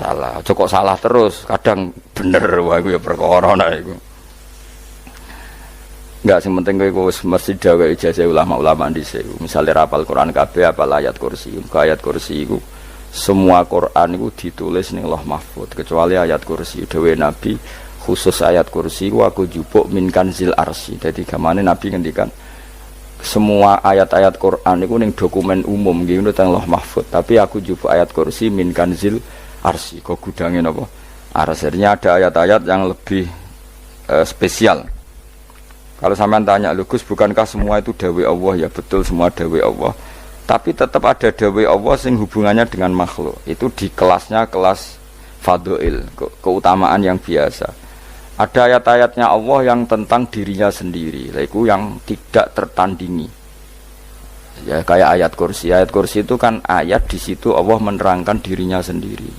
salah. Kok salah terus, kadang bener wah iku ya perkara nah iku. Enggak sing penting kowe wis mesti gawe ijazah ulama-ulama dhisik. Misale rapal Quran kabeh apal ayat kursi. Ayat kursi iku semua Quran iku ditulis ning Lauh Mahfuz kecuali ayat kursi. Dewe Nabi khusus ayat kursi iku aku jupuk min kanzil arsy. Dadi gamane Nabi ngendikan semua ayat-ayat Quran iku ning dokumen umum nggih ngono teng Lauh Mahfuz. Tapi aku jupuk ayat kursi min kanzil arsy. Kok gudange napa? Arsirnya ada ayat-ayat yang lebih spesial. Kalau sampean tanya, lho Gus, bukankah semua itu dawai Allah? Ya betul, semua dawai Allah. Tapi tetap ada dawai Allah sing hubungannya dengan makhluk. Itu di kelasnya kelas fadhil, keutamaan yang biasa. Ada ayat-ayatnya Allah yang tentang dirinya sendiri, itu yang tidak tertandingi. Ya kayak ayat kursi. Ayat kursi itu kan ayat di situ Allah menerangkan dirinya sendiri.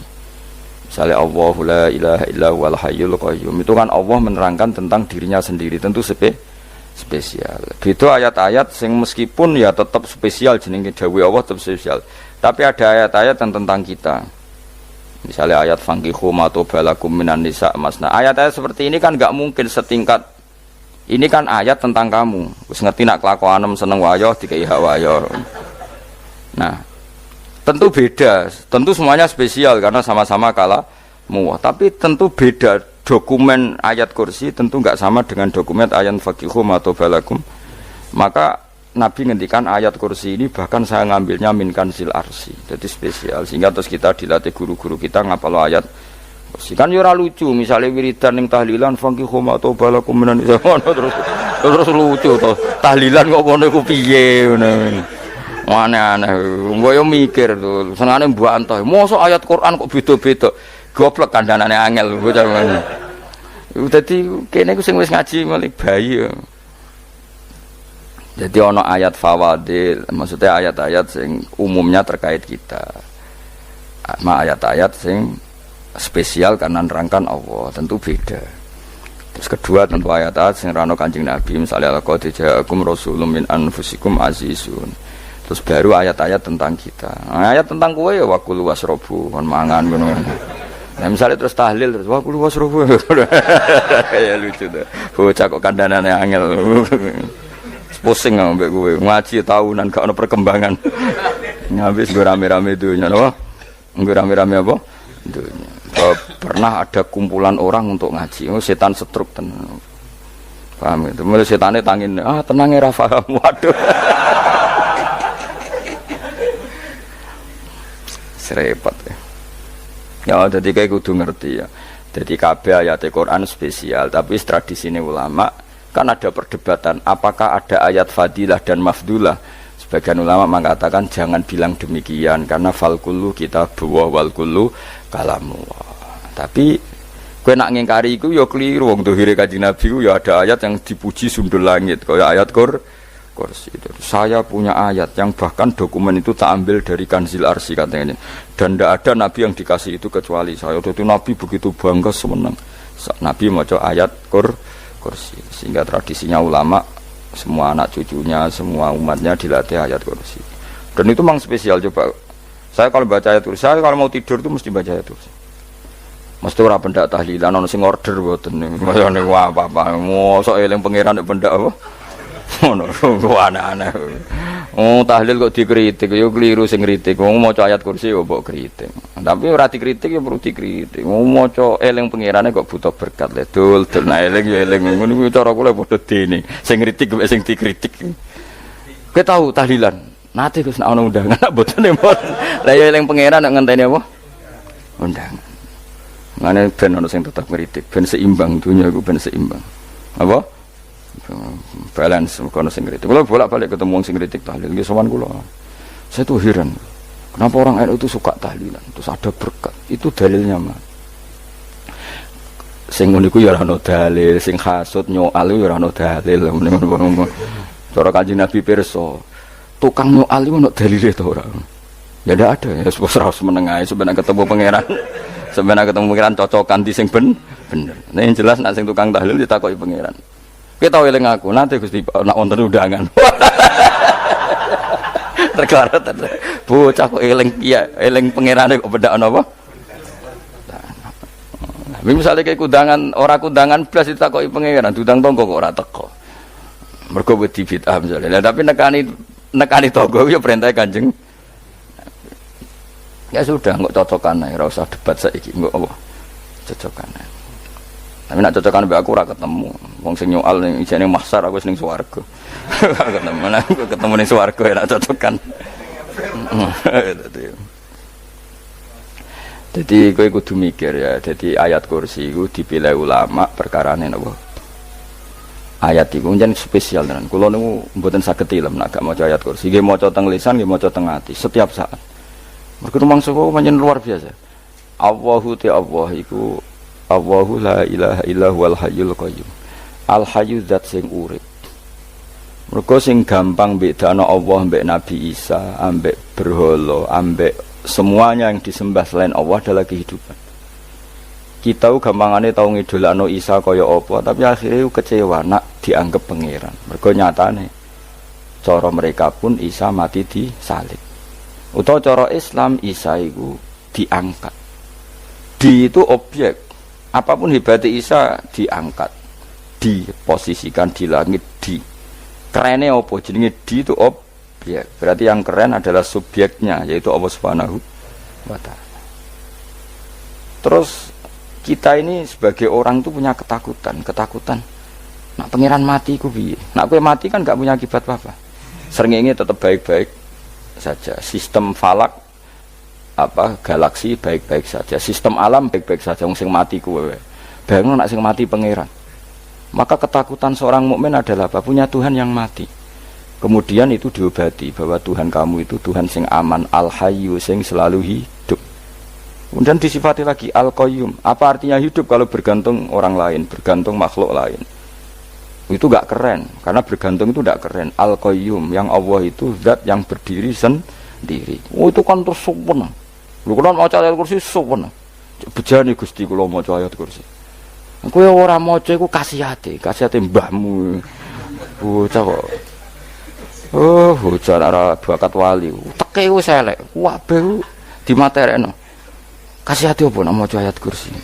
Misalnya Allahu la ilaha illa huwal hayyul qayyum. Itu kan Allah menerangkan tentang dirinya sendiri, tentu spesial. Itu ayat-ayat sing meskipun ya tetap spesial jenenge dawuh Allah tetap spesial. Tapi ada ayat-ayat yang tentang kita. Misalnya ayat fankihu ma tobalakum minan nisa masna. Ayat-ayat seperti ini kan enggak mungkin setingkat. Ini kan ayat tentang kamu. Wis ngerti nak kelakuanem seneng wayo dikai hak wayo. Nah, tentu beda. Tentu semuanya spesial karena sama-sama kalamu. Tapi tentu beda. Dokumen ayat kursi tentu enggak sama dengan dokumen ayat faqihu atau balakum. Maka Nabi ngendikan ayat kursi ini bahkan saya ngambilnya min kanzil arsy. Jadi spesial sehingga terus kita dilatih guru-guru kita ngapal ayat kursi. Kan yo ora lucu misalnya wiridan ning tahlilan faqihu atau balakum menan terus lucu to. Tahlilan kok ngono iku piye ngono. Aneh-aneh. Mbok yo mikir to. Senengane mbok antah. Mosok ayat Quran kok beda-beda. Goblok kandhanane angel bocah ngono. Dadi kene ku sing wis ngaji mulai bayi. Jadi ana ayat fawadil, maksudnya ayat-ayat sing umumnya terkait kita. Ayat-ayat sing spesial karena nerangkan Allah, tentu beda. Terus kedua tentu ayat-ayat sing rano Kanjeng Nabi, misalnya laqad ja'akum rasulun min anfusikum azizun. Terus baru ayat-ayat tentang kita. Ayat tentang kowe ya waqul wasrobu, kon mangan ngono. Nah misalnya terus tahlil terus wah kulo wasrobu ya lucu tuh bocah kok kandhanane angel pusing ambek kowe ngaji tahunan gak ono perkembangan habis gue rame-rame dunya apa gue rame-rame apa dunya pernah ada kumpulan orang untuk ngaji setan setruk tenan paham itu mulai setane tangin tenang ya paham waduh serepot ya. Ya, jadi kayak kudu ngerti ya. Jadi kabeh ayat Al-Quran spesial, tapi tradisinya ulama kan ada perdebatan apakah ada ayat fadilah dan mafdulah. Sebagian ulama mengatakan jangan bilang demikian karena fal kullu kitabullah wal kullu kalamullah. Tapi kowe nak ngingkari iku ya keliru wong dohire Kanjeng Nabi ku ya ada ayat yang dipuji sundul langit kaya ayat kursi itu. Saya punya ayat yang bahkan dokumen itu tak ambil dari kanzil arsy katanya. Dan tidak ada nabi yang dikasih itu kecuali saya. Itu nabi begitu bangga semenang. Nabi maca ayat kursi. Sehingga tradisinya ulama semua anak cucunya, semua umatnya dilatih ayat kursi. Dan itu memang spesial coba. Saya kalau baca ayat kursi, saya kalau mau tidur itu mesti baca ayat kursi. Mesti ora pendak tahlilan ono sing order mboten. Masane apa-apa. Mosok eling pangeran nek pendak apa? Ngono, aneh-aneh. Tahlil kok dikritik, yo keliru sing kritik. Wong maca ayat kursi yo mbok kritik. Tapi ora dikritik yo perlu dikritik. Wong maca eling pangerane kok butuh berkat le dul nah eling yo eling. Ngono kuwi cara kula padha dene. Sing kritik mek sing dikritik. Kowe tahu tahlilan? Nate Gus nek ana undangan mboten mboten. Lah yo eling pangeran nek ngenteni apa? Undangan. Ngene ben ana sing tetep kritik, ben seimbang dunya iku ben seimbang. Apa? Balance kono sing kritik. Kula bolak-balik ketemu wong sing kritik tahlil nggih sowan kula. Saya tuh heran. Kenapa orang NU itu suka tahlilan? Terus ada berkat. Itu dalilnya mah. Sing ngono iku ya ora ono dalil, sing hasud nyoal ya ora ono dalil. Cara Kanjeng Nabi pirsa, tukang nyoal iku ono dalile to ora? Ya ndak ada ya, wis ora meneng ae sampeyan ketemu pangeran. Sampeyan ketemu pangeran cocokan di sing bener. Nah yang jelas nek sing tukang tahlil ditakoki pangeran. Kita tahu eling aku, nanti Gusti nak wonten undangan. Terklaret. Bocah kok eling iya, eling pangerane kok bedak napa? Misalnya kayak kudangan, orang kudangan belas ditakoki pangeran, dudang tonggo kok ora teko. Mergo wedi bid'ah misalnya. Nah, tapi nekani tonggo ya perintah Kanjeng. Ya sudah, enggak cocokan ae, ora usah debat saiki, enggak apa. Cocokan ae. Tapi nak cocokan mbek aku ora ketemu. Wong sing nyoal ning ijene mahsyar aku wis ning swarga. Ketemu aku ketemu ning swarga ya nak cocokan. Jadi kowe kudu mikir ya. Jadi ayat kursi itu dipilih ulama perkarane napa? Ayat iku njen spesial tenan. Kula niku mboten saged ilem nek gak maca ayat kursi. Nggih maca teng lisan, nggih maca teng ati setiap saat. Mergo mangsa kok pancen luar biasa. Allahu ta Allah iku Allahu la ilaha illa huwal hayyul qayyum. Al hayyu zat sing urip. Mergo sing gampang bedana Allah mbek Nabi Isa, ambek berhala, ambek semuanya yang disembah selain Allah adalah kehidupan. Kita gampangane tau ngidolakno Isa kaya apa, tapi akhirnya kecewa nak dianggap pangeran. Mergo nyatane cara mereka pun Isa mati di salib. Utawa cara Islam Isa iku diangkat. Di itu objek. Apapun hebatnya Isa diangkat. Diposisikan di langit di. Kerene apa jenenge di itu objek. Ya, berarti yang keren adalah subjeknya, yaitu Allah Subhanahu wa Ta'ala. Terus kita ini sebagai orang itu punya ketakutan. Nak pangeran mati ku piye? Nak kowe mati kan gak punya akibat apa-apa. Srengenge tetap baik-baik saja. Sistem falak galaksi baik-baik saja. Sistem alam baik-baik saja. Wong sing mati kuwe. Bayangno nak sing mati pangeran. Maka ketakutan seorang mukmin adalah apa? Punya Tuhan yang mati. Kemudian itu diobati bahwa Tuhan kamu itu Tuhan sing aman, al-hayyu sing selalu hidup. Kemudian disifati lagi al-qayyum. Apa artinya hidup kalau bergantung orang lain, bergantung makhluk lain? Itu gak keren, karena bergantung itu gak keren. Al-qayyum, yang Allah itu zat yang berdiri sendiri. Oh itu kan terus sempurna. Lu kan mau ayat kursi sempurna. Bejane Gusti kula maca ayat kursi. Kowe ora maca iku kasihate mbahmu. Bocah kok. Oh, bocah ora bakat wali. Teke wis elek. Kabeh dimaterekno. Kasihate opo nek maca ayat kursi.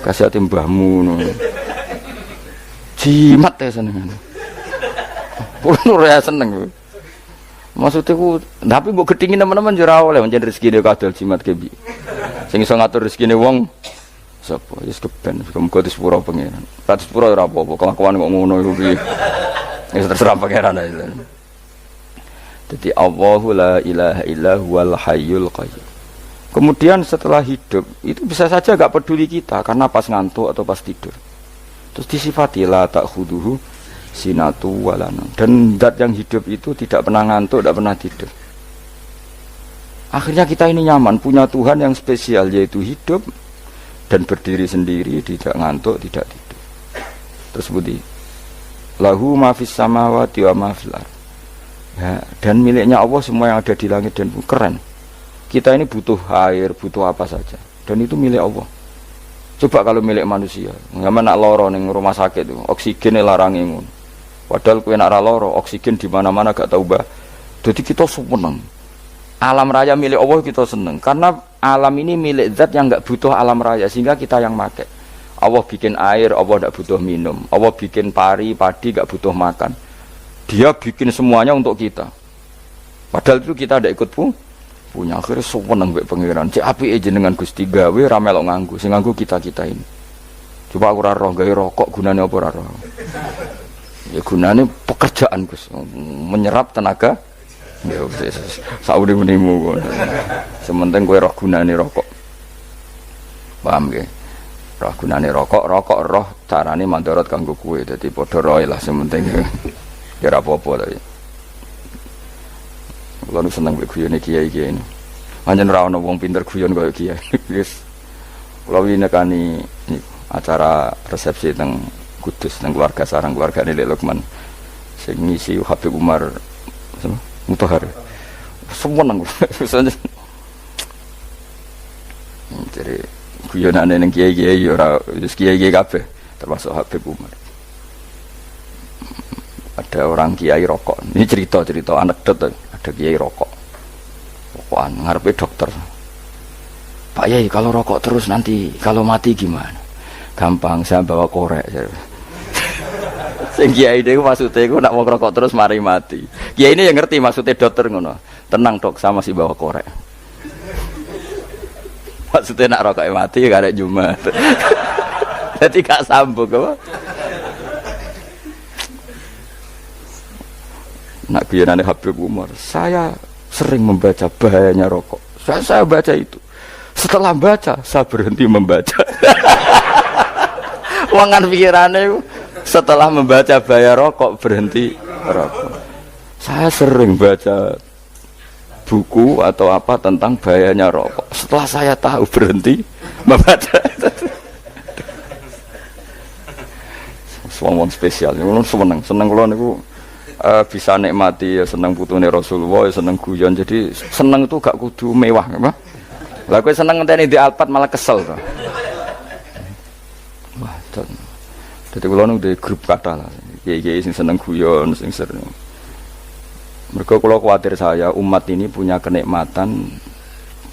Kasihate mbahmu ngono. Jimat ya seneng. Kulo ora seneng. Maksudnya ku, tapi mbok gedhingi teman-teman yo ora oleh pancen rezekine kadol jimat ke piye. Sing iso ngatur rezekine wong sapa? Wis keben, muga disepuro pangeran. Ora disepuro ora apa-apa, kelakuan kok ngono iku piye. Wis terserah pangeran ae. Jadi Allahu la ilaha illa huwal hayyul qayyum. Kemudian setelah hidup itu bisa saja gak peduli kita karena pas ngantuk atau pas tidur. Terus disifati la ta'khuduhu sinatu wala naum. Dan zat yang hidup itu tidak pernah ngantuk, tidak pernah tidur. Akhirnya kita ini nyaman punya Tuhan yang spesial yaitu hidup dan berdiri sendiri, tidak ngantuk, tidak tidur. Terus budi lahu ma fis samawati wa ma fil ardh. Ya, dan miliknya Allah semua yang ada di langit dan bumi. Keren. Kita ini butuh air, butuh apa saja, dan itu milik Allah. Coba kalau milik manusia, nggak nak loro ning rumah sakit itu, oksigen larang ngono. Padahal kowe nak loro, oksigen di mana-mana gak tahu bah. Jadi kita seneng. Alam raya milik Allah kita seneng, karena alam ini milik zat yang nggak butuh alam raya, sehingga kita yang pakai. Allah bikin air, Allah nggak butuh minum. Allah bikin padi nggak butuh makan. Dia bikin semuanya untuk kita. Padahal itu kita tidak ikut punya. Akhirnya seneng mbek pangeran. Cek apike jenengan Gusti gawe ra melok nganggo. Sing nganggo kita-kita ini. Coba aku ora roh gawe rokok gunane apa ora roh. Ya gunane pekerjaan Gus. Menyerap tenaga. Ya wis saurip-uripmu ngono. Sementing kowe roh gunane rokok. Paham nggih? Roh gunane rokok roh carane mandorot kanggo kowe. Dadi padha roe lah sementing. Ya apa-apa tapi. Kalau seneng guyone kiai-kiai ini. Hanya ora ana wong pinter guyon kaya kiai. Wis. Kalau ini nekani acara resepsi teng Kudus teng keluarga sarang keluargane Lek Lukman. Sing ngisi Habib Umar Mutahar. Semua nang. Jadi guyonane ning kiai-kiai ora wis kiai-kiai kabeh termasuk Habib Umar. Ada orang kiai rokok. Ini cerita anekdot. Ada kiai rokok. Rokokan ngarepe dokter. Pak Yai, kalau rokok terus nanti kalau mati gimana? Gampang, saya bawa korek. Sing kiai niku maksudnya iku nak wong rokok terus mari mati. Kiai ini yang ngerti maksudnya dokter ngono. Tenang dok, saya masih bawa korek. Maksudnya nak rokok mati gak ada Jumat. Jadi gak sambung apa? Nak biyanane Habib Umar, saya sering membaca bahayanya rokok. Saya baca itu. Setelah baca, saya berhenti membaca. Wangan pikirannya setelah membaca bahaya rokok berhenti rokok. Saya sering baca buku atau apa tentang bahayanya rokok. Setelah saya tahu berhenti membaca. Wong spesial, seneng kalau niku bisa nikmati, ya seneng putune Rasulullah, ya seneng guyon. Jadi seneng itu gak kudu mewah, apa? Lah kowe seneng ngenteni di Alphard malah kesel to. Wah, jadi kalau nung di grup kata lah, kiai sing seneng guyon, sing sering. Mereka kalau khawatir saya umat ini punya kenikmatan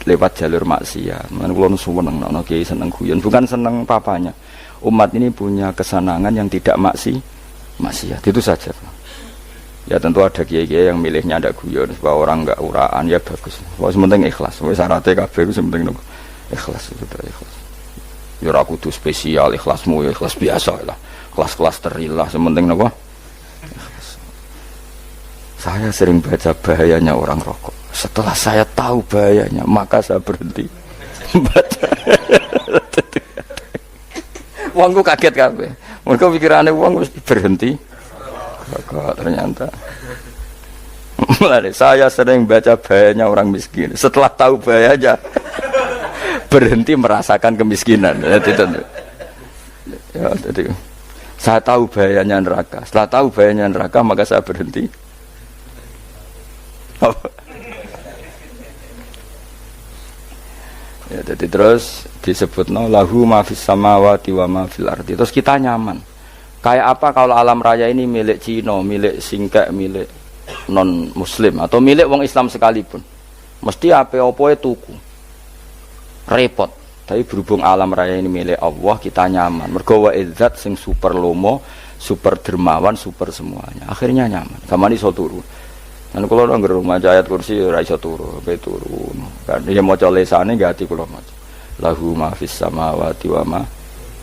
lewat jalur maksiat. Mana kalau nung seneng, nong kiai seneng guyon, bukan seneng papanya. Umat ini punya kesenangan yang tidak maksiat, itu saja. Ya tentu ada kiai-kiai yang milihnya ada guyon supaya orang enggak uraan, ya bagus. Wah sementing ikhlas, wah syaratnya kabeh itu sementing ikhlas, sudah ikhlas. Ya ora kudu spesial, ikhlasmu ya ikhlas biasa lah. Kelas-kelas terilah sementing napa? Ikhlas. Saya sering baca bahayanya orang rokok. Setelah saya tahu bahayanya, maka saya berhenti baca. Wongku kaget kabeh. Mergo pikirane wong wis berhenti. Kok ternyata. Mulai saya sering baca bahayanya orang miskin. Setelah tahu bahayanya berhenti merasakan kemiskinan. Ya, jadi saya tahu bahayanya neraka. Setelah tahu bahayanya neraka maka saya berhenti. Ya, jadi terus disebutno lahu ma fis samawati wa ma fil ardi. Terus kita nyaman. Kayak apa kalau alam raya ini milik Cina, milik singkek, milik non muslim atau milik wong Islam sekalipun. Mesti apa-apa tuku. Repot. Tapi berhubung alam raya ini milik Allah, kita nyaman. Mergo wa izzat sing super lomo, super dermawan, super semuanya. Akhirnya nyaman. Gamane iso turu. Kan kula nang rumah ayat kursi ora iso turu, pe turu. Kan ya maca lesane nggih ati kula maca. Lahu ma fis samawati wa ma.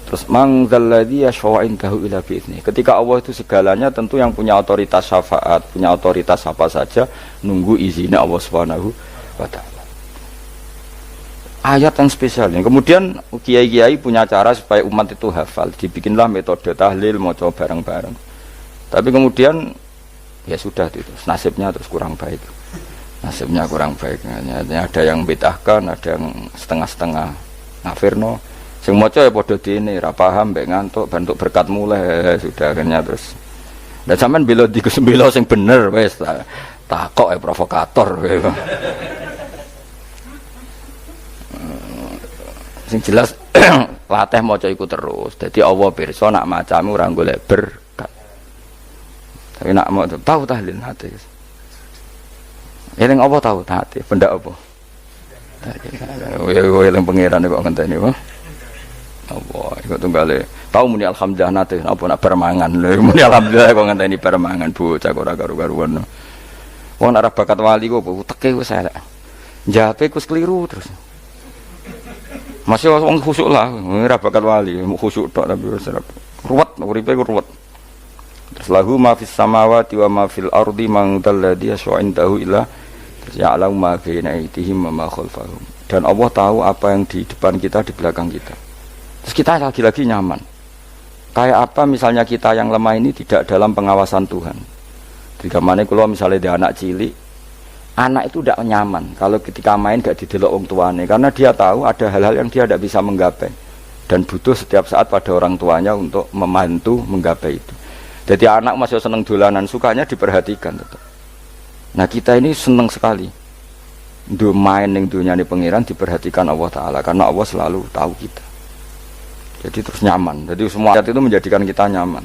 Terus man dzalladzi yashfa'u indahu illa bi'idznih. Ketika Allah itu segalanya, tentu yang punya otoritas syafaat, punya otoritas apa saja nunggu izinnya Allah Subhanahu wa taala. Ayat yang spesial. Kemudian kiai-kiai punya cara supaya umat itu hafal. Dibikinlah metode tahlil maca bareng-bareng. Tapi kemudian ya sudah itu nasibnya terus kurang baik, nasibnya kurang baik. Ada yang bedahkan, ada yang setengah-setengah ngafirno. Sing maca ya padha dene ra paham mbek ngantuk bentuk berkat mulai sudah akhirnya terus. Dan sampean bela dikesembelo sing bener wis takok provokator. Sing jelas latih maca iku terus. Dadi Allah pirsa nak macamu ora golek berkat. Tapi nak mau tahu tahlil hati. Eling apa tahu hati? Benda apa? Eling pangeran kok ngenteni apa? Allah, iku tunggale. Tahu muni alhamdulillah nate apa nak permangan. Lho muni alhamdulillah kok ngenteni permangan bocah kok ora karu-karuan. Wong nek bakat wali kok teke wis elek. Njape kus keliru terus. Masih wong khusuk lah, ora bakat wali, khusuk tok tapi wis ruwet, uripe ruwet. Terus lahu ma fis samawati wa ma fil ardi man dalladhi yashfa'u indahu illa ya'lamu ma baina aydihim wa ma khalfahum. Dan Allah tahu apa yang di depan kita, di belakang kita. Terus kita lagi-lagi nyaman. Kayak apa misalnya kita yang lemah ini tidak dalam pengawasan Tuhan. Jika mana kalau misalnya dia anak cilik, anak itu tidak nyaman kalau ketika main gak didelok wong tuane, karena dia tahu ada hal-hal yang dia tidak bisa menggapai dan butuh setiap saat pada orang tuanya untuk membantu menggapai itu. Jadi anak masih seneng dolanan, sukanya diperhatikan tetap. Nah kita ini seneng sekali main ning dunyane pangeran diperhatikan Allah Ta'ala, karena Allah selalu tahu kita. Jadi terus nyaman. Jadi semua ayat itu menjadikan kita nyaman.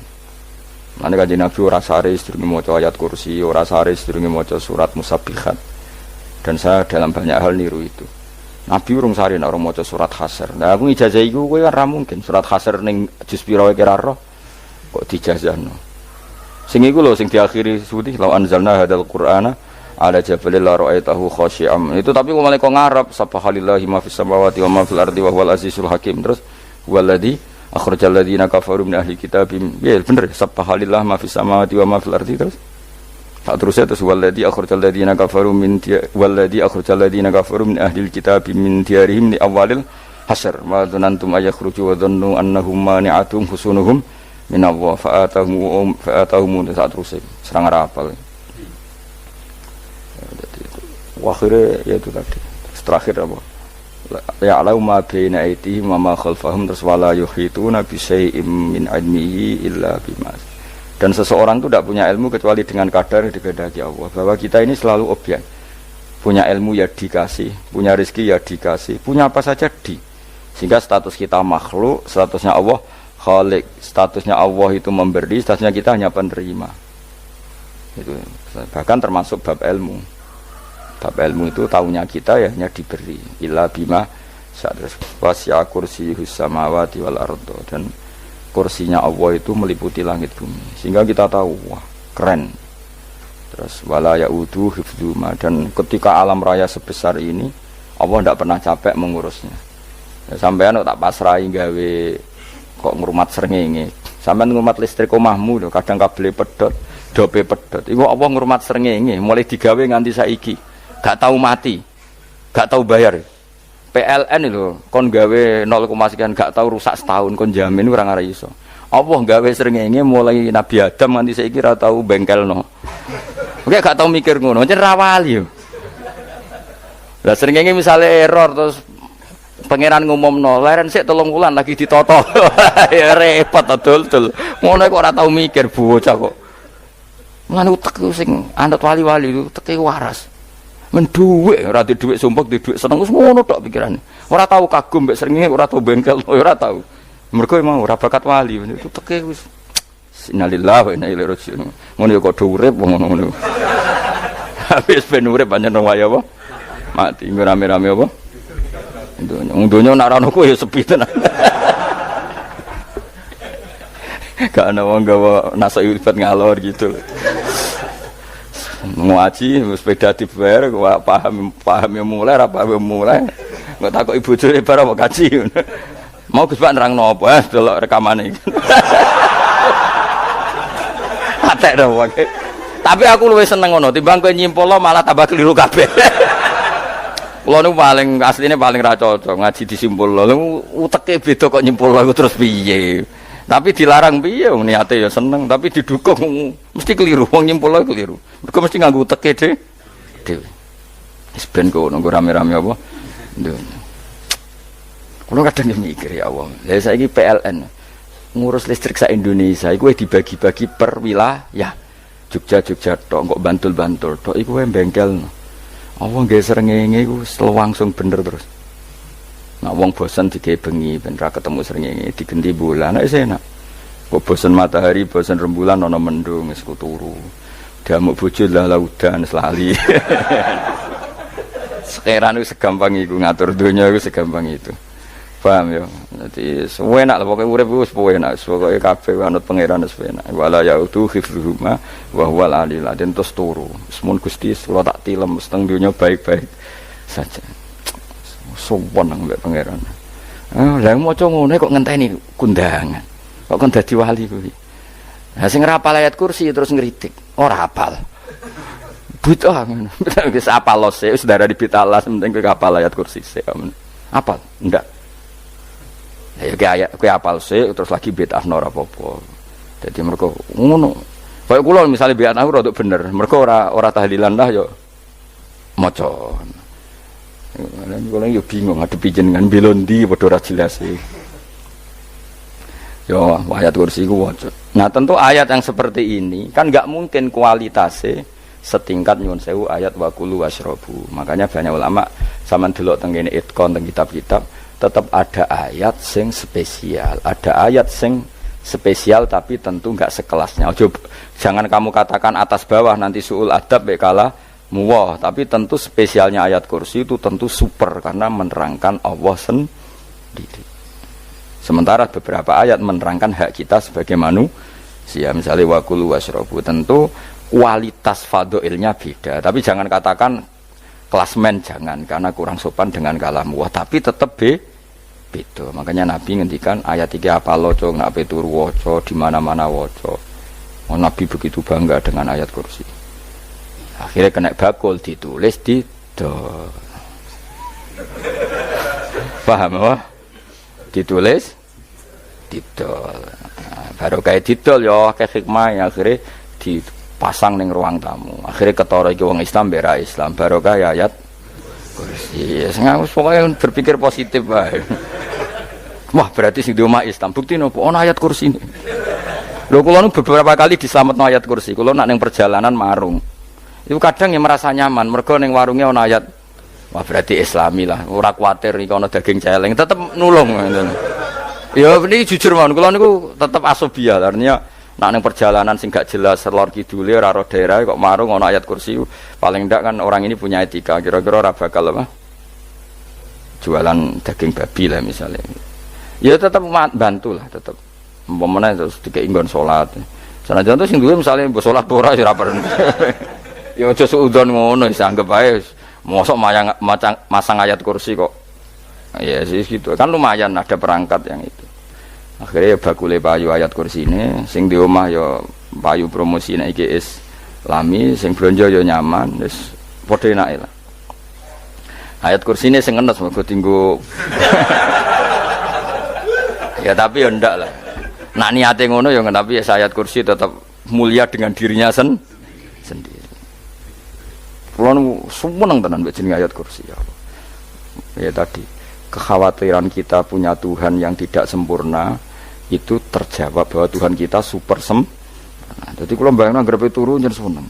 Nanti Kanjeng Nabi ora sare sedurunge maca ayat kursi, ora sare sedurunge maca surat Musabbihat. Dan saya dalam banyak hal niru itu. Nabi urung sari nek ora maca surat Hasyr. Nah aku ijazah iku kowe kan ra mungkin surat Hasyr ning juz pira wae kira roh kok dijazahno. Sing iku lho sing diakhiri suti law anzalna hadzal qur'ana ala jabalil la ra'aitahu khashi'am. Itu tapi kok malah kok ngarep subhanallahi ma fis samawati wa ma fil ardi wa huwal azizul hakim. Terus waladzi akhrajal ladzina kafaru min ahli kitab. Ya bener subhanallahi ma fis samawati wa ma fil ardi terus. Tak terusnya terus waladzi akhrajal ladzina kafaru min waladzi akhrajal ladzina kafaru min ahli kitab min diyarihim li awalil hasyr. Ma dzanantum ayakhruju wa dhannu annahum mani'atum husunuhum min Allah fa'atahum saat terusnya serang rapal. Akhirnya ya itu tadi terakhir apa ya alau ma baina aitihim wa ma khalfahum terus wala yuhituna bi syai'in min ilmihi illa bima. Dan seseorang itu tidak punya ilmu kecuali dengan kadar yang dikehendaki Allah, bahwa kita ini selalu objek, punya ilmu ya dikasih, punya rezeki ya dikasih, punya apa saja sehingga status kita makhluk, statusnya Allah khalik, statusnya Allah itu memberi, statusnya kita hanya penerima. Itu bahkan termasuk bab ilmu. Bab ilmu itu tahunya kita ya hanya diberi illa bima sadras wasi'a kursiyus samawati wal ardo, dan kursinya Allah itu meliputi langit bumi sehingga kita tahu wah keren. Terus wala ya'udu hifdzuma, dan ketika alam raya sebesar ini Allah tidak pernah capek mengurusnya. Ya, sampean tak pasrahi gawe kok ngrumat srengenge, sampean ngrumat listrik omahmu lho kadang kabel pedhot dope pedhot iku Allah ngrumat srengenge mulai digawe nganti saiki gak tahu mati, gak tahu bayar. PLN itu kon gawe 0, sekian gak tahu rusak setahun kon jamin ora ngara iso. Allah gawe srengenge mulai Nabi Adam nganti saiki ora tahu bengkelno. Oke gak tahu mikir ngono, jen ra wali yo. Lah srengenge misale error terus pangeran ngumumno leren sik 3 wulan lagi ditoto. Ya repot dul. Ngono kok ora tahu mikir bocah kok. Lan utek sing anut wali-wali uteke waras. Menduwe ora di dhuwit sumpek di dhuwit seneng wis ngono tok pikirane. Ora tahu kagum mbek srengenge, ora tahu bengkel, ora tahu. Mergo emang ora bakat wali itu teke wis innalillahi wa inna ilaihi raji'un. Ngono ya kok urip ngono. Habis ben urip pancen waya apa? Mati rame-rame apa? Donya nak ana ku ya sepi tenan. Gak ana wong gawa nasa urip ngalor gitu. Ngaji sepeda dibayar paham yang mulai apa yang mulai nggak takut ibu juri barang mau kaji mau Gus Pak nerangno apa delok rekamane iki atek dong wae tapi aku luwih seneng ngono timbang kowe nyimpul malah tambah keliru kabeh. Kula niku paling asline paling ra cocok ngaji disimpul lho uteke beda kok nyimpul terus piye. Tapi dilarang piye wong niate ya seneng, tapi didukung mesti keliru, wong nyimpul keliru. Mergo mesti nganggo teke dhewe. Wis ben kok nunggu rame-rame apa. Kulo kadang mikir ya Allah. Lah saiki PLN ngurus listrik sak Indonesia iku dibagi-bagi per wilayah. Jogja tok, kok Bantul tok iku wae bengkel. Allah nggih srengenge iku langsung bener terus. Nah wong bosan digawe bengi ben ra ketemu srengenge digenti bulan nek enak. Kok bosan matahari, bosan rembulan ana mendung wis turu. Damuk bojo lah laudan selali. Sekarang itu segampang itu ngatur dunia itu segampang itu. Paham ya? Jadi enak lah pokoknya urip wis enak, pokoke kabeh anut pangeran wis enak. Wala yautu hifdzuhuma wa huwal alil azim terus turu. Semun Gusti kula tak tilem seteng dunia baik-baik saja. Sopan nang mbek pangeran. Lah maca ngene kok ngenteni kundangan. Kok kon dadi wali kuwi. Lah sing ora hafal ayat kursi terus ngritik, ora hafal. Buta ngono. Wis hafal lose wis darah di bitalas penting kowe hafal ayat kursi sik. Hafal? Enggak. Ya ayat kowe hafal sik terus lagi bid'ah ora apa-apa. Dadi mergo ngono. Kaya kula misale bid'ah ora bener, mergo ora tahlilan lah yo maca. Kalau yo bingung ngadepi jenengan belondi padha ora jelas iki. Yo ayat kursi ku waca. Nah, tentu ayat yang seperti ini kan enggak mungkin kualitasnya setingkat nyuwun sewu ayat waqulu wasrobu. Makanya banyak ulama sampean delok teng kene itqon teng kitab-kitab tetap ada ayat sing spesial. Ada ayat sing spesial tapi tentu enggak sekelasnya. Jangan kamu katakan atas bawah nanti suul adab kalah muwah, tapi tentu spesialnya ayat kursi itu tentu super karena menerangkan Allah sendiri. Sementara beberapa ayat menerangkan hak kita sebagai manusia, misalnya wakulu wasrobu, tentu kualitas fadhilnya beda. Tapi jangan katakan klasmen, jangan, karena kurang sopan dengan kalam muwah, tapi tetap beda. Makanya Nabi ngendikan ayat 3 apa loco nak peturu waca di mana-mana waca. Nabi begitu bangga dengan ayat kursi. Akhirnya kena bakul ditulis di paham apa? Ditulis didol. Baru kayak didol ya kayak hikmah ya, akhirnya dipasang ning ruang tamu. Akhirnya ketara iki wong Islam bera Islam baru kayak ayat kursi. Sengaus pokoknya berpikir positif wae. Wah, berarti sing di omah Islam bukti nopo ana ayat kursi ini. Lho kula nu beberapa kali diselametno ayat kursi. Kula nak ning perjalanan marung. Itu kadang ya merasa nyaman mergo ning warunge ana ayat. Wah, berarti Islami lah. Ora kuwatir iki ana daging celeng, tetep nulung ngoten. Ya niki jujur mawon kula niku tetep asobia. Artinya nak ning perjalanan sing gak jelas lor kidule ora ro daerah kok marung ana ayat kursi. Paling ndak kan orang ini punya etika. Kira-kira ora bakal apa? Jualan daging babi lah misalnya. Ya tetap bantu lah, tetap umpamane terus dikek nggon salat. Sanajan to sing duwe misale mbok salat ora ya ora perlu. Ya aja suudon ngono wis anggap ae mosok masang ayat kursi kok. Ya sih gitu. Kan lumayan ada perangkat yang itu. Akhirnya ya bakule payu ayat kursi ini sing di omah ya payu promosine iki Islami, sing blonjo ya nyaman, wis padha enake lah. Ayat kursi ini sing enes mergo tinggo. Ya tapi ya ndak lah. Nak niate ngono ya tapi ya ayat kursi tetap mulia dengan dirinya sendiri. Kulo seneng tenan mbek jenenge ayat kursi ya. Ya tadi kekhawatiran kita punya Tuhan yang tidak sempurna itu terjawab bahwa Tuhan kita super sempurna. Jadi kulo bayangno anggar turu njen seneng.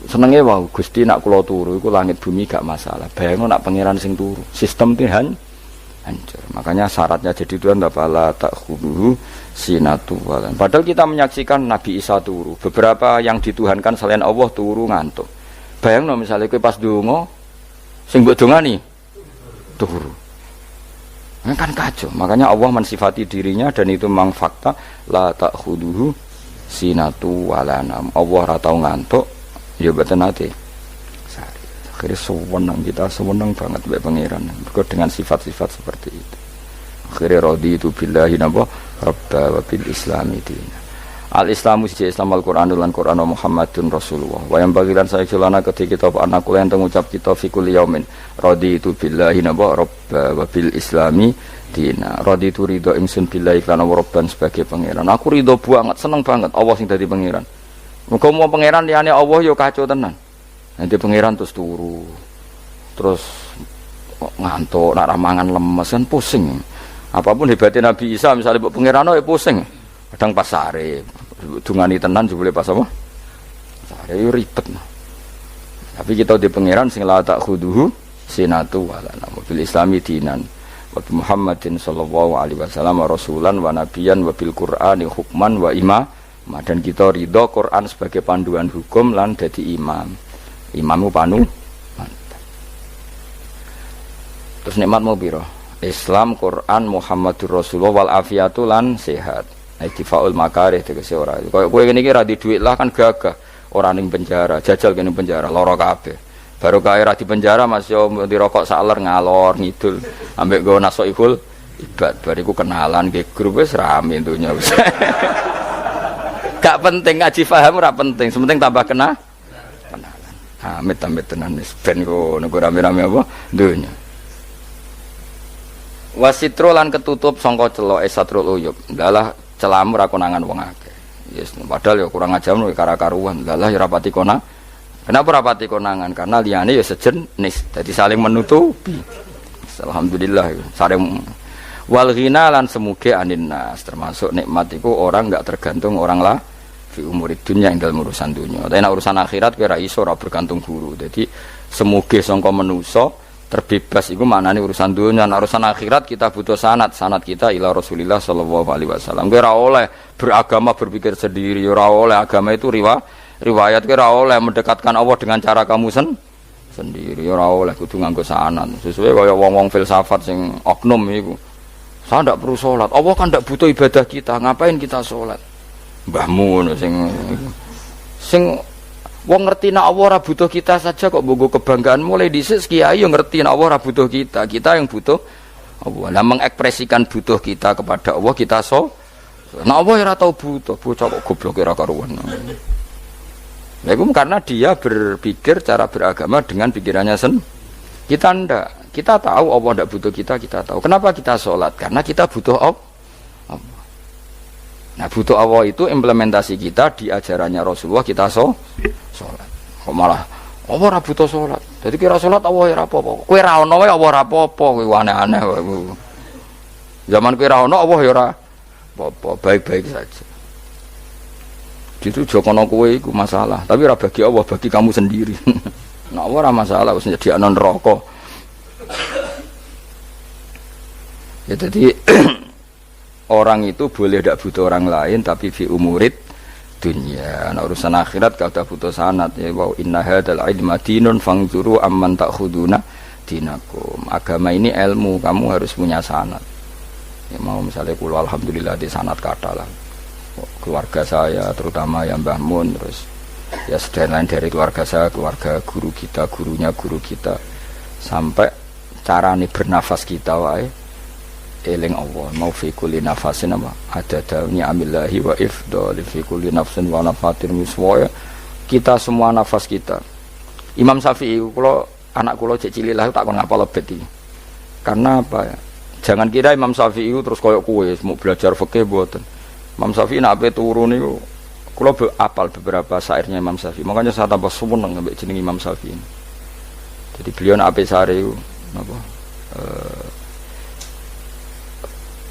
Senenge wae Gusti nak kula turu iku langit bumi gak masalah. Bayangno nak pangeran sing turu, sistem Tuhan hancur. Makanya syaratnya jadi Tuhan la ta'khudhuhu sinatu walan. Padahal kita menyaksikan Nabi Isa turu. Beberapa yang dituhankan selain Allah turu ngantuk. Bayangno misalnya kowe pas donga sing mbok dongani turu. Ini kan kacau. Makanya Allah mensifati dirinya dan itu memang fakta la ta'khudhuhu sinatu walanam. Allah ora tau ngantuk, ya mboten nate. Akhirnya sewenang kita, sewenang banget mbek pangeran. Mergo dengan sifat-sifat seperti itu. Akhirnya raditu billahi napa rabba wa bil islami dina. Al-Islamu siji Islam Al-Qur'an lan Qur'an Muhammadun Rasulullah. Wa yang bagilan saya celana ketika kita anak kula yang ngucap kita fi kulli yaumin raditu billahi napa rabba wa bil islami dina. Raditu ridho ingsun billahi lan rabban sebagai pangeran. Aku ridho banget, seneng banget Allah sing dadi pangeran. Muga mau pangeran liyane Allah ya kacau tenan. Nanti pangeran terus turu, terus ngantuk, nak ramangan lemes kan pusing. Apapun hebatnya Nabi Isa misalnya buat pangeran ya pusing. Kadang pas sare, dungani tenan juga boleh pas apa? Sare itu ribet. Tapi kita di pangeran sing la ta'khudhuhu sinatu wala bil islami dinan. Wa Muhammadin sallallahu alaihi wasallam rasulan wa nabiyan wa bil Qur'ani hukman wa imam. Dan kita ridho Quran sebagai panduan hukum lan dadi imam. Imammu panu mantap. Terus nikmat mau piro? Islam, Quran, Muhammadur Rasulullah wal afiatu lan sehat. Ittifaul makarih tegese ora. Kaya kowe ngene iki ra di dhuwit lah kan gagah. Ora ning penjara, jajal kene penjara lara kabeh. Baru kae ra di penjara Mas yo dirokok saler ngalor ngidul. Ambek go nasoikul ibad bariku kenalan nggih grup wis rame donya wis. Gak penting ngaji paham ora penting, sementing tambah kenalan. Amit-amit tenan wis ben kok nek rame-rame apa dunya. Wasitro lan ketutup sangka celoke satrul uyub. Dalah celamu ra konangan wong akeh. Yes, padahal ya kurang ajar lho kara-karuan. Dalah ya rapati konang. Kenapa rapati konangan? Karena liyane ya sejenis. Dadi saling menutupi. Alhamdulillah saling wal ghina lan semuge aninnas termasuk nikmat iku orang enggak tergantung orang lah. Fi umurid dunia yang dalam urusan dunia. Tapi nak urusan akhirat kira iso ora bergantung guru. Jadi semuge sangka manusa terbebas iku maknane urusan dunia. Nah, urusan akhirat kita butuh sanad kita ila Rasulillah sallallahu alaihi wasallam. Ora oleh beragama berpikir sendiri, ora oleh agama itu Riwayat kira oleh mendekatkan Allah dengan cara kamu sendiri, ora oleh kudu nganggo sanad. Sesuai kaya wong-wong filsafat sing oknum iku. Saya ndak perlu sholat. Allah kan ndak butuh ibadah kita. Ngapain kita sholat? Mbahmu ngono sing wong ngerti nek Allah ora butuh kita saja kok bogo kebanggaan mulai dhisik kiai yo ngerti nek Allah ora butuh kita. Kita yang butuh Allah. Lah mengekspresikan butuh kita kepada Allah kita nek Allah ora tau butuh, bocah kok goblok ora karuan. Nah, itu karena dia berpikir cara beragama dengan pikirannya kita ndak. Kita tahu Allah ndak butuh kita tahu. Kenapa kita sholat? Karena kita butuh Allah. Nah, butuh Allah itu implementasi kita di ajarannya Rasulullah kita sholat. Kok malah Allah ora butuh sholat. Jadi kira sholat Allah ora apa-apa. Kowe ra ono wae Allah ora apa-apa, kowe aneh-aneh wae. Zaman kowe ra ono Allah ya ora apa-apa, baik-baik saja. Itu jokono kowe iku masalah, tapi ora bagi Allah, bagi kamu sendiri. Nah, Allah ora masalah wis nyediakno neraka. Ya jadi orang itu boleh tidak butuh orang lain tapi fi umurid dunia. Nah, urusan akhirat kada butuh sanad ya wa inna hadzal ilma dinun fangzuru amman ta'khuduna dinakum. Agama ini ilmu, kamu harus punya sanad. Ya mau misalnya kula alhamdulillah di sanad kata lah. Keluarga saya terutama yang Mbah Mun terus ya sedaya lain dari keluarga saya, keluarga guru kita, gurunya guru kita sampai carane bernafas kita wae eling Allah mau fi kulli nafasin apa ada dauni amillahi wa ifdal fi kulli nafsin wa nafatin miswaya kita semua nafas kita. Imam Syafi'i kula anak kula cek cilik lah tak kon ngapal lebet iki. Karena apa ya? Jangan kira Imam Syafi'i terus koyo kowe mau belajar fikih mboten. Imam Syafi'i nek ape turu niku kula apal beberapa syairnya Imam Syafi'i. Makanya saya tambah seneng ambek jeneng Imam Syafi'i. Jadi beliau nek ape sare napa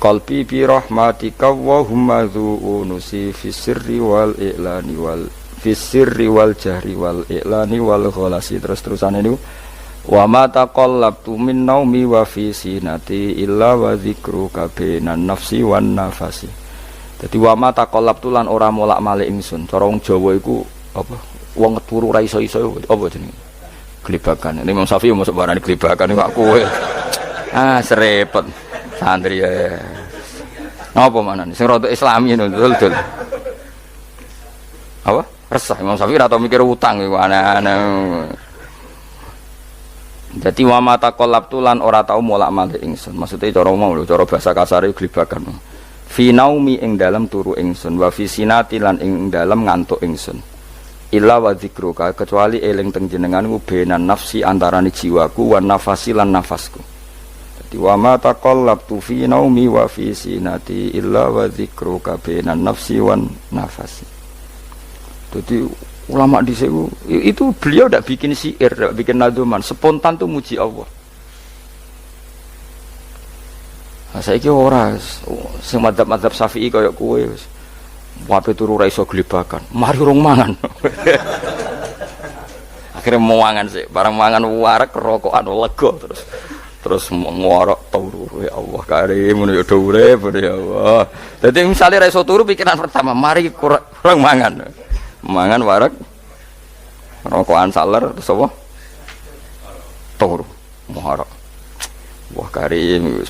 qalbi bi rahmatika wa humma dzu'unusi fi sirri wal i'lani wal fi sirri wal jahri wal i'lani wal ghalasi terus-terusane niku wa ma taqallabtu min naumi wa fi sinati illa wa dzikruka bainan nafsi wan nafasi. Dadi wa ma taqallabtu lan ora molak-malik ingsun. Cara wong Jawa iku apa wong turu ra iso-iso apa jenenge? Glebakan. Ini Imam Syafi'i masuk barani glebakan kok kowe. Serepet. Santri ya. Apa manane? Sing rada Islami ngono dul. Apa? Resah Imam Syafi'i ora tau mikir utang iku aneh-aneh. Dadi wa mata qalabtu lan ora tau molak-malik ingsun. Maksude cara mau lho, cara bahasa kasare glebakan. Fi naumi ing dalem turu ingsun, wa fi sinati lan ing dalem ngantuk ingsun. Illa wa dzikruka kecuali eling teng jenenganmu benan nafsi antarane jiwaku wan nafasi lan nafasku. Wa ma taqallabtu fi naumi wa fi sinati illa wa dzikruka bainan nafsi wan nafasi. Jadi ulama di situ itu beliau tidak bikin syair, tidak bikin nazuman, spontan tuh muji Allah. Nah, saiki ora sing madzhab Syafi'i kaya kowe wis wape turu ra iso glebakan. Mari rong mangan. Akhirnya mau mangan sih, barang mangan warek rokokan lega terus ngorok turu ya Allah karim ngono ya urip ya Allah. Dadi misale ra iso turu pikiran pertama mari kurang mangan warek rokokan saler terus apa turu ngorok. Wah karim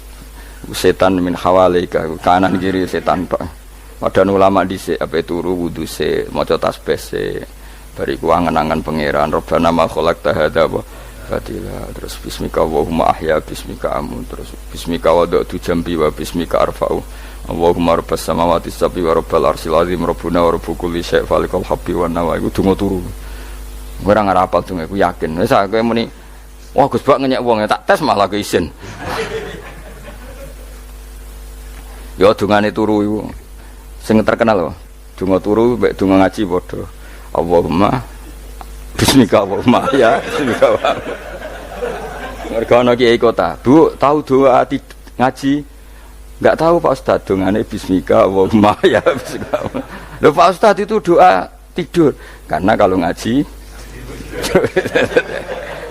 setan min hawalika kanan kiri setan tok. Padahal ulama dhisik ape turu wudu se maca tasbih se bariku angen-angen pangeran Rabbana ma khalaqta hadza Fatilah terus bismika Allahumma ahya bismika amun terus bismika wada'tu jambi wa bismika arfa'u Allahumma rabbas samawati sab'i wa rabbal arsyil azim rabbuna wa rabbu kulli syai' falikal habbi wa nawa iku donga turu ora ngarapal donga iku yakin wis kowe muni wah Gus Bak ngenyek wong tak tes malah ke isin ya dongane turu iku sing terkenal wae donga turu mek donga ngaji padha Allahumma bismika Allahumma ya bismika mereka ana kiai kota Bu tahu doa ngaji enggak tahu Pak Ustaz dongane bismika Allahumma ya bismika lho Pak Ustaz itu doa tidur karena kalau ngaji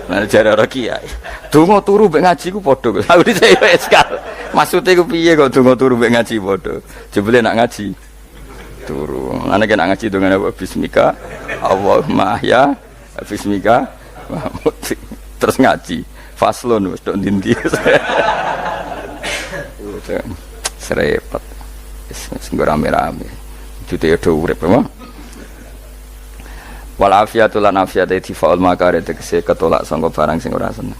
nah jare ora kiai donga turu mek ngaji ku padha aku dhisik wis kal maksude ku piye kok donga turu mek ngaji padha jebule nak ngaji turu. Ana kena ngaji dengan apa bismika Allahumma ya bismika terus ngaji faslun wis tok ndi. Serepet. Wis rame-rame. Jute yo urip apa? Wal afiatu lan afiate difaul makare tegese ketolak sangka barang sing ora seneng.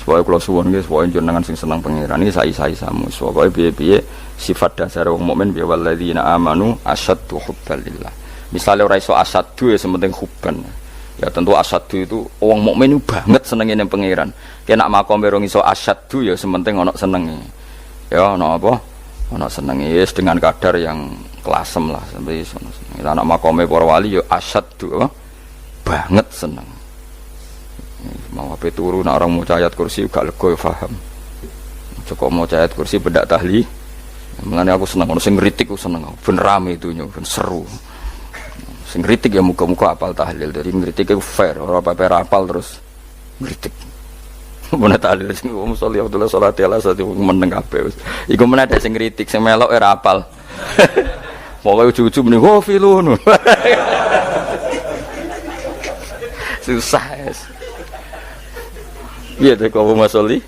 Supaya kula suwun nggih supaya jenengan sing seneng pangeran iki sai-sai samu. Supaya piye-piye sifat dasar wong mukmin bi walladzina amanu asyaddu hubbalillah. Misale ora iso asyaddu ya sementing hubban. Ya tentu asyaddu itu wong mukmin banget senenge ning pangeran. Kena makome rong iso asyaddu ya sementing ana senenge. Ya ana apa? Ana senenge wis dengan kadar yang klasem lah sampai sono. Anak makome para wali ya asyaddu banget seneng. Mau apa turu nak orang mau ayat kursi gak lega ya paham. Cukup mau ayat kursi bedak tahli. Mulane aku seneng ono sing ngritik aku seneng. Ben rame itunya, ben seru. Sing ngritik ya muga-muga apal tahlil. Dari ngritik itu fair, ora apa-apa apal terus ngritik. Mun tahlil sing musolli Abdullah sallallahu alaihi wasallam meneng kabeh wis. Iku meneh ada sing ngritik, sing melok ora apal. Pokoke ujug-ujug muni wo filun. Susah. Iya deh kau masoli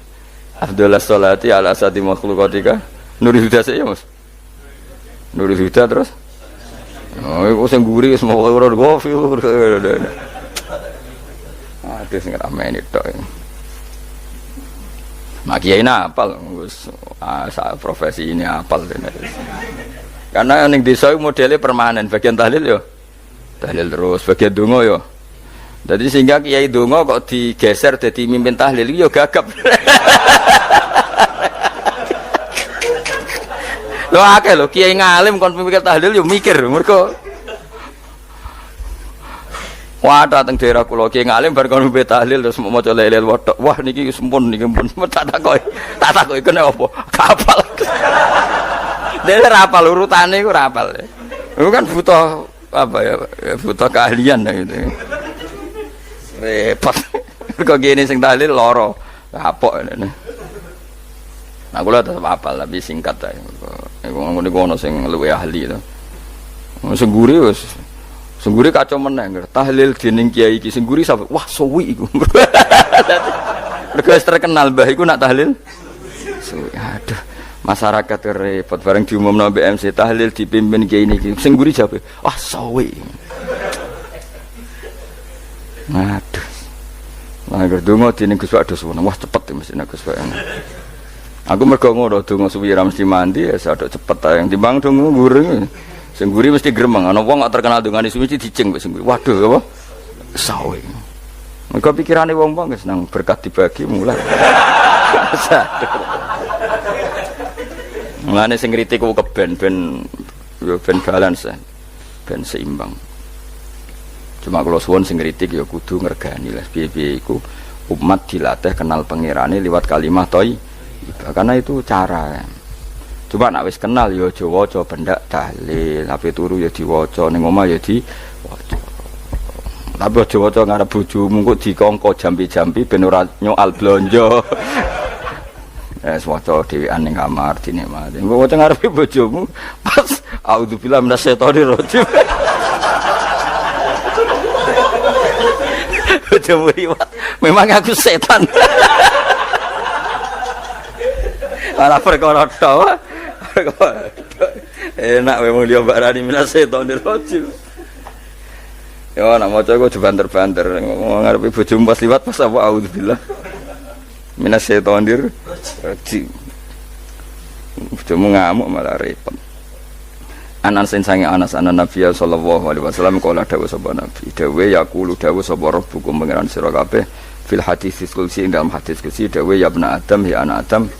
Abdullah Salati ala asati makhlukatika Nurul Huda saya mas Nurul Huda terus aku sengguri semua orang gofil aduh sing ramen itu makiai apal profesi ini apal karena yang desa modelnya permanen bagian tahlil yo tahlil terus bagian dongo yo. Jadi sehingga kiai dongo kok digeser jadi mimpin tahlil yo gagap. Lho akeh lho kiai ngalim kon mikir tahlil yo mikir mergo wah dateng daerah kula kiai ngalim bar kon mimpin tahlil terus maca la ilaha illallah. Wah niki sempun niki pun tak takoki kene apa? Kapal. Dene ra apal urutane iku ora apal. Iku kan butuh apa ya? Butuh keahlian gitu. Repot. Kok gini sing tahlil loro. Kapok ngene. Nah kula tetep apal tapi singkat ae. Iku ngono sing luwih ahli to. Sing guri wis sing guri kacau meneh. Tahlil dening kiai iki sing guri sampe wah suwi iku. Mergo terkenal mbah iku nak tahlil. Suwi. Aduh. Masyarakat repot bareng diumumno BMC tahlil dipimpin kiai niki. Sing guri jape wah suwi. Aduh. Lah gerdungo dene Gus Pak dos wah cepet mesti nek Gus Pak. Aku mergo ngono donga suwi ra mesti mandi ya sadok cepet ae timbang donga nguri. Sing nguri mesti gremeng ana wong gak terkenal dongane suwi mesti dicing wis nguri. Waduh apa? Sawe. Mergo pikirane wong-wong wis nang berkat dibagi mulai. Mulane sing kritik ku keben ben balance ben seimbang. Cuma kalau suwon sing kritik ya kudu ngergani lah piye-piye iku umat dilatih kenal pangerane liwat kalimah thayyibah karena itu cara. Coba nek wis kenal ya aja waca bendak tahlil, tapi turu ya diwaca ning omah ya diwaca. Tapi aja waca ngarep bojomu kok dikongko jampi-jampi ben ora nyoal blonjo. Waca dhewean ning kamar dinikmati. Engko waca ngarepe bojomu pas auzubillahi minasyaitonir rajim. Bojomu riwat, memang aku setan. Ala perkara tok. Enak memang dia barani minasyaitonir rajim. Ya nak maca kok banter-banter ngarepe bojomu pas liwat pas apa auzubillah. Minasyaitonir rajim. Bojomu ngamuk malah repot. Anas sange Anas anan Nabi sallallahu alaihi wasallam kala dawuh sapa Nabi dawuh yaqulu dawuh sapa rabbukum pangeran sira kabeh fil hadis qudsi ing dalam hadis qudsi dawuh ya ibnu adam ya anak adam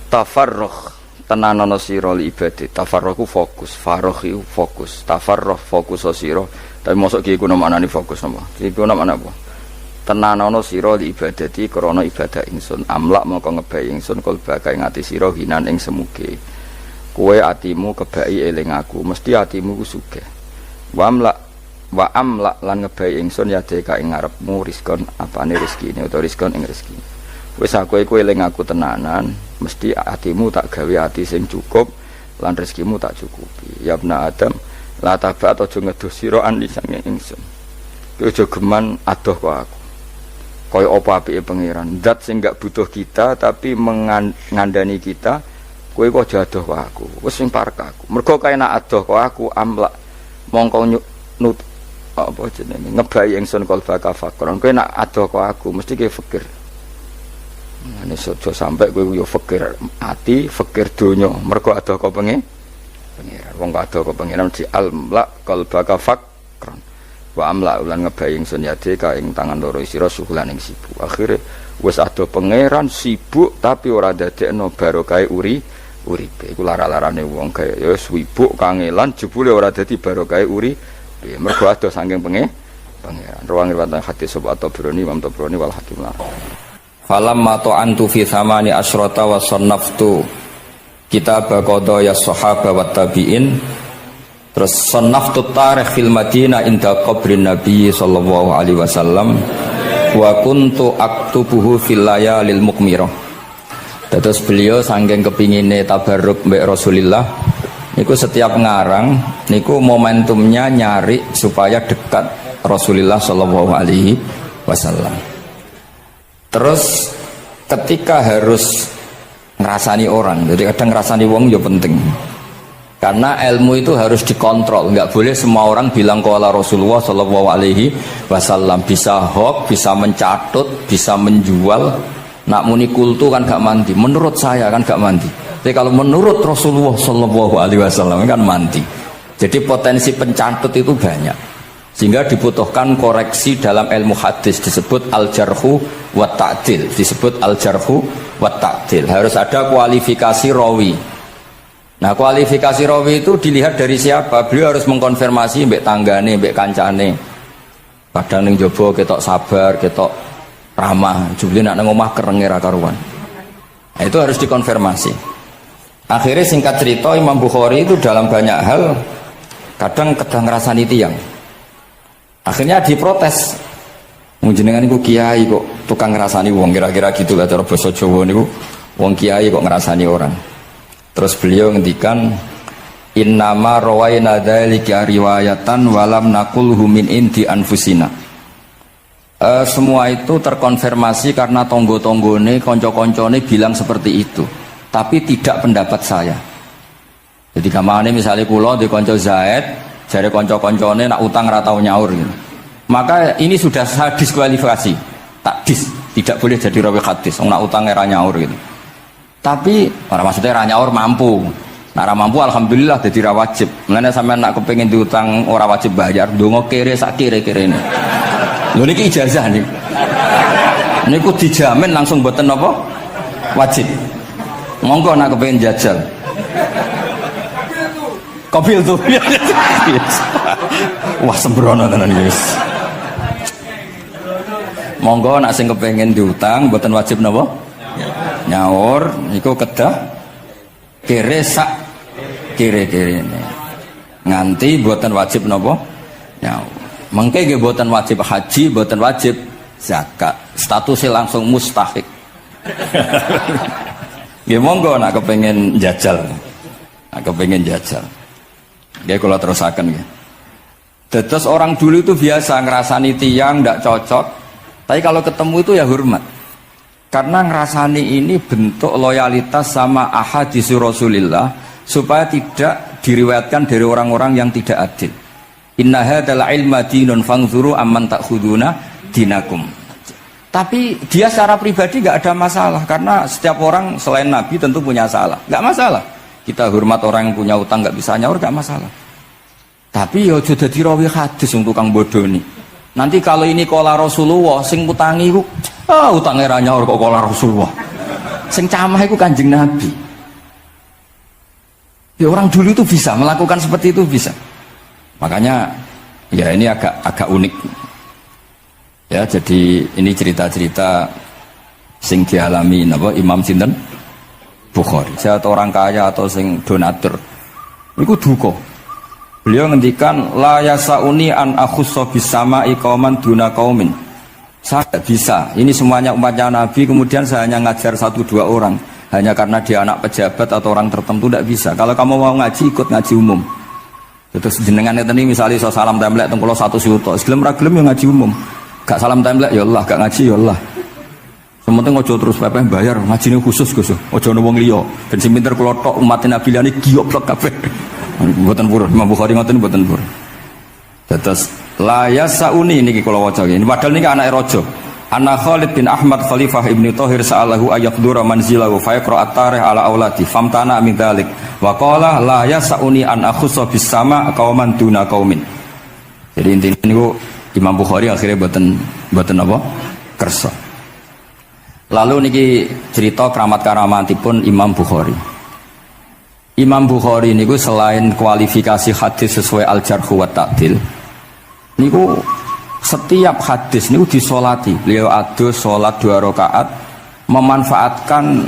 tafarruh tenanono sira li ibadah tafarruhu fokus farruhi fokus tafarruh fokus sira tapi mosok iki kuwi maknane fokus napa iki kuwi maknane apa tenanono sira li ibadati krana ibadah ingsun amlak mongko ngebayi ingsun kalbaka ing ati sira hinan ing semuge kowe atimu kebaki eling aku mesti atimu ku sugih wa amlak lan ngebayi ingsun ya deka ing ngarepmu rizkon apane rezekine utawa rizkon ing rezeki wis aku iku eling aku tenanan mesti atimu tak gawe ati sing cukup lan rezekimu tak cukupi. Ya ibna Adam, la taba atau aja ngedoh sira an lisange ingsun. Kowe aja geman adoh kok aku. Kaya apa apike pangeran, zat sing gak butuh kita tapi mengandani kita, kowe kok aja adoh kok aku. Wis sing parek aku. Mergo kae nak adoh kok aku amlak mongko nut apa jenenge ngebai ingsun kalbaka fakron. Kowe nak adoh kok aku mesti kowe fikir. Nek sojo sampai kowe yo fikir ati, fikir donya. Mergo adoh kok pangeran. Wong kok adoh kok pangeran di amlak kalbaka fakron. Wa amla ulan ngebai ingsun yade ka ing tangan loro sira suhulan ing sibuk. Akhire wis adoh pangeran sibuk tapi ora dadekno barokahe uripe. Iku lara-larane wong kaya ya sibuk kangelan jebule ora dadi barokahe uripe. Mergo adoh saking pangeran. Ruang riwayat hadis sapa Tabrani Imam Tabrani wal Hakim. Falamma ta'antu fi thamani asyrata wa sannaftu kitab qada ya sahaba wa tabi'in. Terus sannaftu tarikh fil Madinah inda qabrin Nabi sallallahu alaihi wasallam wa kuntu aktubuhu fil layalil mukmirah. Terus beliau saking kepingine tabarruk mbek Rasulullah niku setiap ngarang niku momentumnya nyari supaya dekat Rasulullah sallallahu alaihi wasallam. Terus ketika harus ngerasani orang, jadi kadang ngerasani wong ya penting. Karena ilmu itu harus dikontrol, nggak boleh semua orang bilang qala Rasulullah sallallahu alaihi wasallam, bisa hoax, bisa mencatut, bisa menjual. Nak muni kultu kan gak mandi, menurut saya kan gak mandi. Tapi kalau menurut Rasulullah sallallahu alaihi wasallam kan mandi. Jadi potensi pencatut itu banyak. Sehingga dibutuhkan koreksi dalam ilmu hadis disebut al-jarhu wa ta'dil, disebut al-jarhu wa ta'dil. Harus ada kualifikasi rawi. Nah kualifikasi rawi itu dilihat dari siapa. Beliau harus mengkonfirmasi mbek tanggane, mbek kancane. Kadang ning jaba ketok sabar, ketok ramah, jebule nak nang omah kerenge ra karuan. Nah, itu harus dikonfirmasi. Akhirnya singkat cerita Imam Bukhari itu dalam banyak hal kadang ngrasani tiyang. Akhirnya diprotes. Jenengan niku kiai kok tukang ngrasani wong, kira-kira gitulah cara basa Jawa niku. Wong kiai kok ngrasani orang. Terus beliau ngendikan innama rawaina dzalika riwayatan walam naqulhu min indi anfusina. Semua itu terkonfirmasi karena tonggo-tonggone konco-koncone bilang seperti itu, tapi tidak pendapat saya. Jadi kamane misalnya kula di konco Zaid, jare konco-koncone nak utang ra tau nyaur gitu. Maka ini sudah saya diskualifikasi. Tidak boleh jadi rawi hadis. Wong nak utang ra nyaur gitu. Tapi orang maksudnya ra nyaur mampu. Nah ra mampu alhamdulillah dadi ra wajib. Mulane sampean nak kepengin diutang ora wajib bayar, ndonga kere sak kere-kerene. Lho niki ijazah nih. Niku dijamin langsung mboten apa? Wajib. Monggo nak kepengin jajal. Kobil tuh. Wah sembrono tenan guys. Monggo nak sing kepengin diutang mboten wajib napa? Nyaur niku kedah kere sak kere-kere ini nganti buatan wajib nopo nyaur mengke nggih buatan wajib haji, buatan wajib zakat, statusnya langsung mustahik. Nggih monggo nak kepengin jajal, nggih kula terusaken nggih. Terus orang dulu itu biasa ngerasani tiang ndak cocok, tapi kalau ketemu itu ya hormat. Karena ngerasani ini bentuk loyalitas sama ahadits Rasulillah supaya tidak diriwayatkan dari orang-orang yang tidak adil. Inna hadzal ilma dinun fanzuru amman ta'khuduna dinakum. Tapi dia secara pribadi nggak ada masalah karena setiap orang selain Nabi tentu punya salah, nggak masalah. Kita hormat orang yang punya utang nggak bisa nyaur nggak masalah. Tapi ya sudah dirawi hadis untuk tukang bodoh nih. Nanti kalau ini kola Rasulullah sing utangi ku utangnya ra nyaur kok kola Rasulullah. Sing camah iku Kanjeng Nabi. Ya orang dulu itu bisa melakukan seperti itu bisa. Makanya ya ini agak unik. Ya jadi ini cerita-cerita sing dialami napa Imam sinten Bukhari. Saya atau orang kaya atau sing donatur. Iku duka. Beliau ngendikan la yasauni an akhussa bisama'i qauman duna qaumin. Saya tidak bisa. Ini semuanya umatnya Nabi, kemudian saya hanya ngajar 1-2 orang. hanya karena dia anak pejabat atau orang tertentu, tidak bisa. Kalau kamu mau ngaji, ikut ngaji umum. Terus jenengan ini misalnya so salam templek tengkulo 1 juta, gelem ra gelem ya ngaji umum. Gak salam templek ya Allah, gak ngaji ya Allah. Sementing ojo terus pepeh bayar, ngajine khusus Gus. Ojo ono wong liya. Ben sing pinter kula tok umat Nabi liyane giyoblok kabeh. Mboten purun, Imam Bukhari ngoten mboten purun. Dados la yasauni niki kula waca iki. Padahal niki anake raja. Anna Khalid bin Ahmad Khalifah Ibnu Thahir sa'alahu ayaqdura manzilahu fa yaqra at-tarikh ala auladi famtana min dzalik wa qala la yasauni an akhussa bis sama qauman duna qaumin. Jadi intinya niku Imam Bukhari akhirnya boten apa? Kersa. Lalu niki cerita keramat-keramatipun Imam Bukhari. Imam Bukhari niku selain kualifikasi hadis sesuai al-jarh wa ta'dil, niku setiap hadis niku disolati. Beliau adus sholat 2 rakaat, memanfaatkan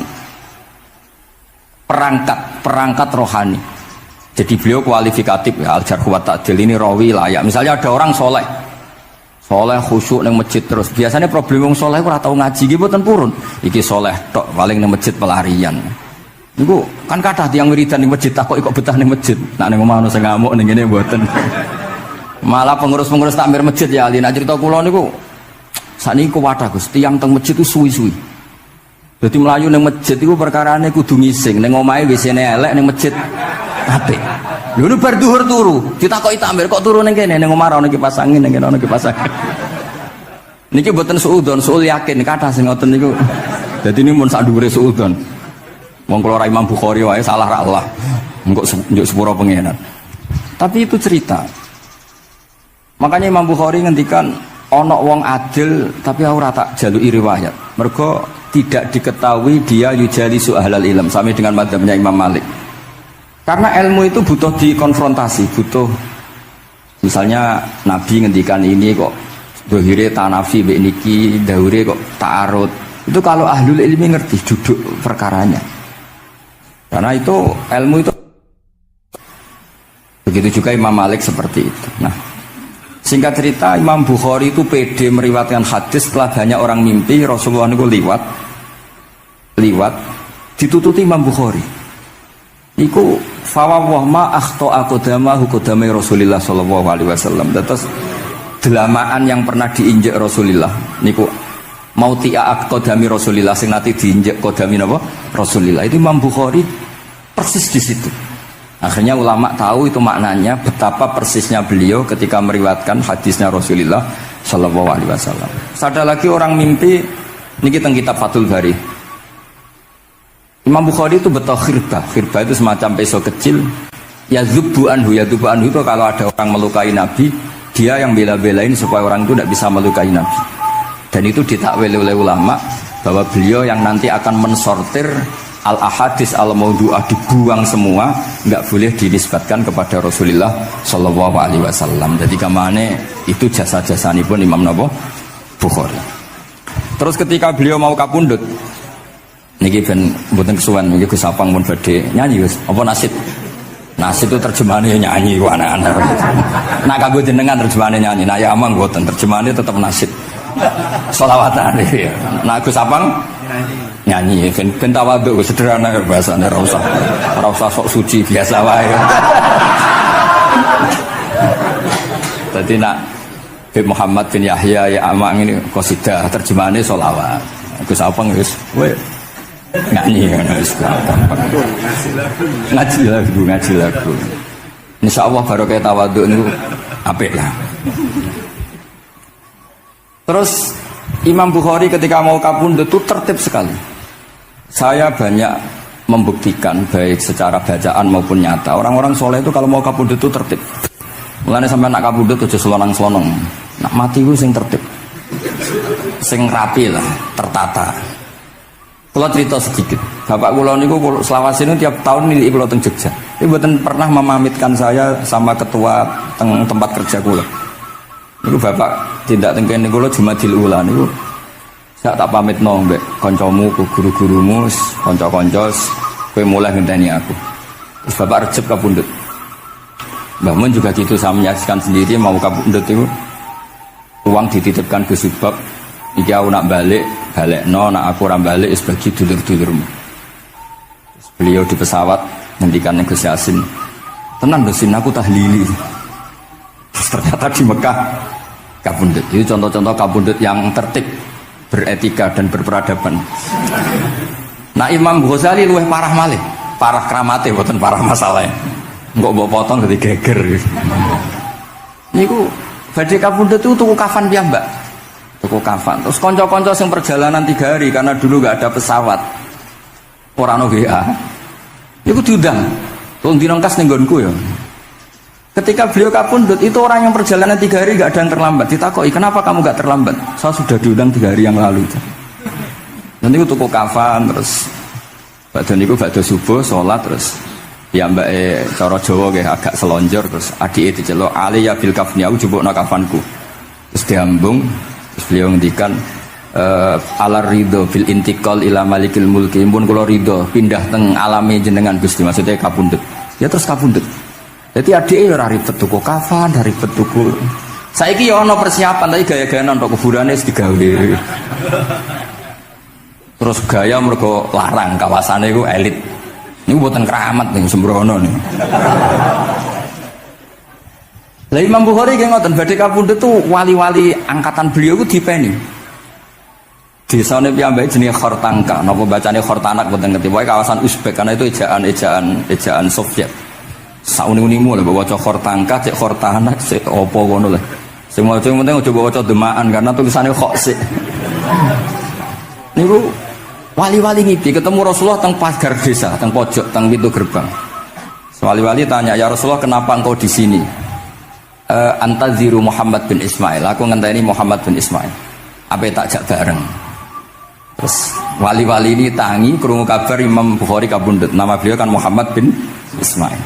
perangkat rohani. Jadi beliau kualifikatif ya, al-jarh wa ta'dil ini rawi layak. Misalnya ada orang soleh khusyuk nang masjid terus. Biasanya problem wong soleh ora tau ngaji iki mboten purun. Iki soleh tok paling nang masjid pelarian. Niku kan kathah tiyang wiridan ning masjid tak kok betah ning masjid. Nak ning omah ono sing ngamuk ning ngene mboten. Malah pengurus-pengurus takmir masjid ya ali nak cerita kula niku sakniki kuwathah Gus, tiyang teng masjid itu suwi-suwi. Dadi mlayu ning masjid iku perkarane kudu ngising, ning omahe WC-ne elek ning masjid apik. Lho nu bar dhuwur turu, ditakoki takmir kok turu ning kene ning omah ana kipas angin ning kene ana kipas angin. Niki mboten suudzon, suul yakin kathah sing ngoten niku. Dadi ini mun sak dhuwure suudzon. Wong kula ra Imam Bukhari wae salah ra Allah. Engko njuk sepuro pengenan. Tapi itu cerita. Makanya Imam Bukhari ngendikan ono wong adil tapi ora tak jaluki riwayat. Mergo tidak diketahui dia yujalisu ahlal ilm sama dengan madzhabnya Imam Malik. Karena ilmu itu butuh dikonfrontasi, butuh misalnya Nabi ngendikan ini kok dohire tanafi mbek niki, daure kok ta'arud. Itu kalau ahlul ilmi ngerti duduk perkaranya. Karena itu ilmu itu. Begitu juga Imam Malik seperti itu. Nah, singkat cerita Imam Bukhari itu pede meriwayatkan hadis setelah banyak orang mimpi Rasulullah itu liwat ditututi Imam Bukhari. Iku fawwah ma akhta aqdamahu qadamai Rasulullah sallallahu alaihi wasallam. Terus delamaan yang pernah diinjek Rasulullah niku mautia aqdami Rasulullah sing nate diinjek qadami napa Rasulullah. Itu Imam Bukhari persis di situ. Akhirnya ulama tahu itu maknanya betapa persisnya beliau ketika meriwayatkan hadisnya Rasulullah Shallallahu Alaihi Wasallam. Ada lagi orang mimpi, niki teng kitab Fathul Bari. Imam Bukhari itu betul khirbah itu semacam peso kecil. Ya zubu anhu itu kalau ada orang melukai Nabi, dia yang bela-belain supaya orang itu tidak bisa melukai Nabi. Dan itu ditakwil oleh ulama bahwa beliau yang nanti akan mensortir al-ahadis al-maudu'ah, dibuang semua, nggak boleh dinisbatkan kepada Rasulullah Shallallahu Alaihi Wasallam. Jadi kemana itu jasa-jasa ini pun Imam Bukhari. Terus ketika beliau mau kapundhut, niki ben mboten kesuwen, niki Gus Sapang pun badhe nyanyi Gus. Apa nasib? Nasib itu terjemahannya nyanyi ku anak-anak. Nah kanggo jenengan terjemahannya nyanyi, nah ya amang mboten terjemahannya tetap nasib. Sholawatan ya. Nah Gus Sapang nyanyi ben tawadhu sederhana bahasane ora usah sok suci biasa wae. Tadi nak Habib Muhammad bin Yahya ya Amang ini qasidah terjemahannya sholawat. Gus Sapang wis nyanyi wis gampang. Ngaji lagu. Insyaallah barokah tawadhu niku apik lah. Terus Imam Bukhari ketika mau kapundhut itu tertib sekali. Saya banyak membuktikan baik secara bacaan maupun nyata. Orang-orang soleh itu kalau mau kapundhut itu tertib. Mulane sampai nak kapundhut aja selonang-selonong. Nak mati itu sing tertib. Sing rapi lah, tertata. Kalau cerita sedikit. Bapak kula niku selawase niku tiap tahun nilai kula teng Jogja. Tapi mboten pernah memamitkan saya sama ketua tempat kerja kula. Niku bapak tindak tengkene kula Jumadil Ula niku sak tak pamitno mbek kancamu ku guru-gurumu kanca-kanca kowe mulai ngenteni aku. Terus bapak Recep kapundhut. Mbah Mun juga gitu, saya menyaksikan sendiri mau kapundhut itu uang dititipkan ke Subab. Iki aku nak balekno nak aku ora balik wis bagi dulur-dulurmu. Beliau di pesawat ngendikan yang Gus Yasin, tenang Gus Yasin, aku tahlili. Ternyata di Mekah kabundut. Itu contoh-contoh kabundut yang tertib, beretika dan berperadaban. Nah Imam Ghazali luwih parah malih, parah kramate boten parah masalahnya. Enggak mbok potong dadi geger. Niku badhe kabundut itu tuku kafan piyambak. Tuku kafan. Terus kanca-kanca sing perjalanan 3 hari karena dulu enggak ada pesawat. Ora ono WA. Niku diundang. Tolong dinongkas ning nggonku ya. Ketika beliau kabundut itu orang yang perjalanan 3 hari enggak ada yang terlambat. Ditakoki, "Kenapa kamu enggak terlambat?" "Saya sudah diundang 3 hari yang lalu." Nanti aku tuku kafan terus badhe niku badhe subuh salat terus ya mbak cara Jawa nggih agak selonjor terus adike diceluk ali ya bil kafni aku jupukno kafanku. Terus diambung terus beliau ngendikan alar ridho bil intiqal ila malikil mulki pun kula ridho pindah teng alame jenengan Gusti maksudnya kabundut. Ya terus kabundut. Jadi adike ya ora ribet tuku kafan, ora ribet tuku. Saiki ya ana persiapan tapi gaya-gayanan tok kuburane wis digawe. Terus gaya mergo larang kawasane iku elit. Niku mboten keramat ning sembrono nih. Lah Imam Bukhari nggih ngoten badhe kabundut tuh wali-wali angkatan beliau ku dipeni. Desane piyambake jenenge Khortangka, napa bacane Khortanak mboten ngerti. Pokoke kawasan Uzbek karena itu ejaan Soviet. Sauni-unimu lho waca Khortangka, cek Khortanak, cek apa ngono lho. Sing maca penting aja waca demaan karena tulisane kok sik. Niku wali-wali ngipi ketemu Rasulullah teng pagar desa, teng pojok, teng pintu gerbang. Wali-wali tanya, "Ya Rasulullah, kenapa engkau di sini?" "Antaziru Muhammad bin Ismail." Aku ngenteni Muhammad bin Ismail. Apa tak jak bareng. Terus wali-wali ini tangi krungu kabar Imam Bukhari kabundut. Nama beliau kan Muhammad bin Ismail.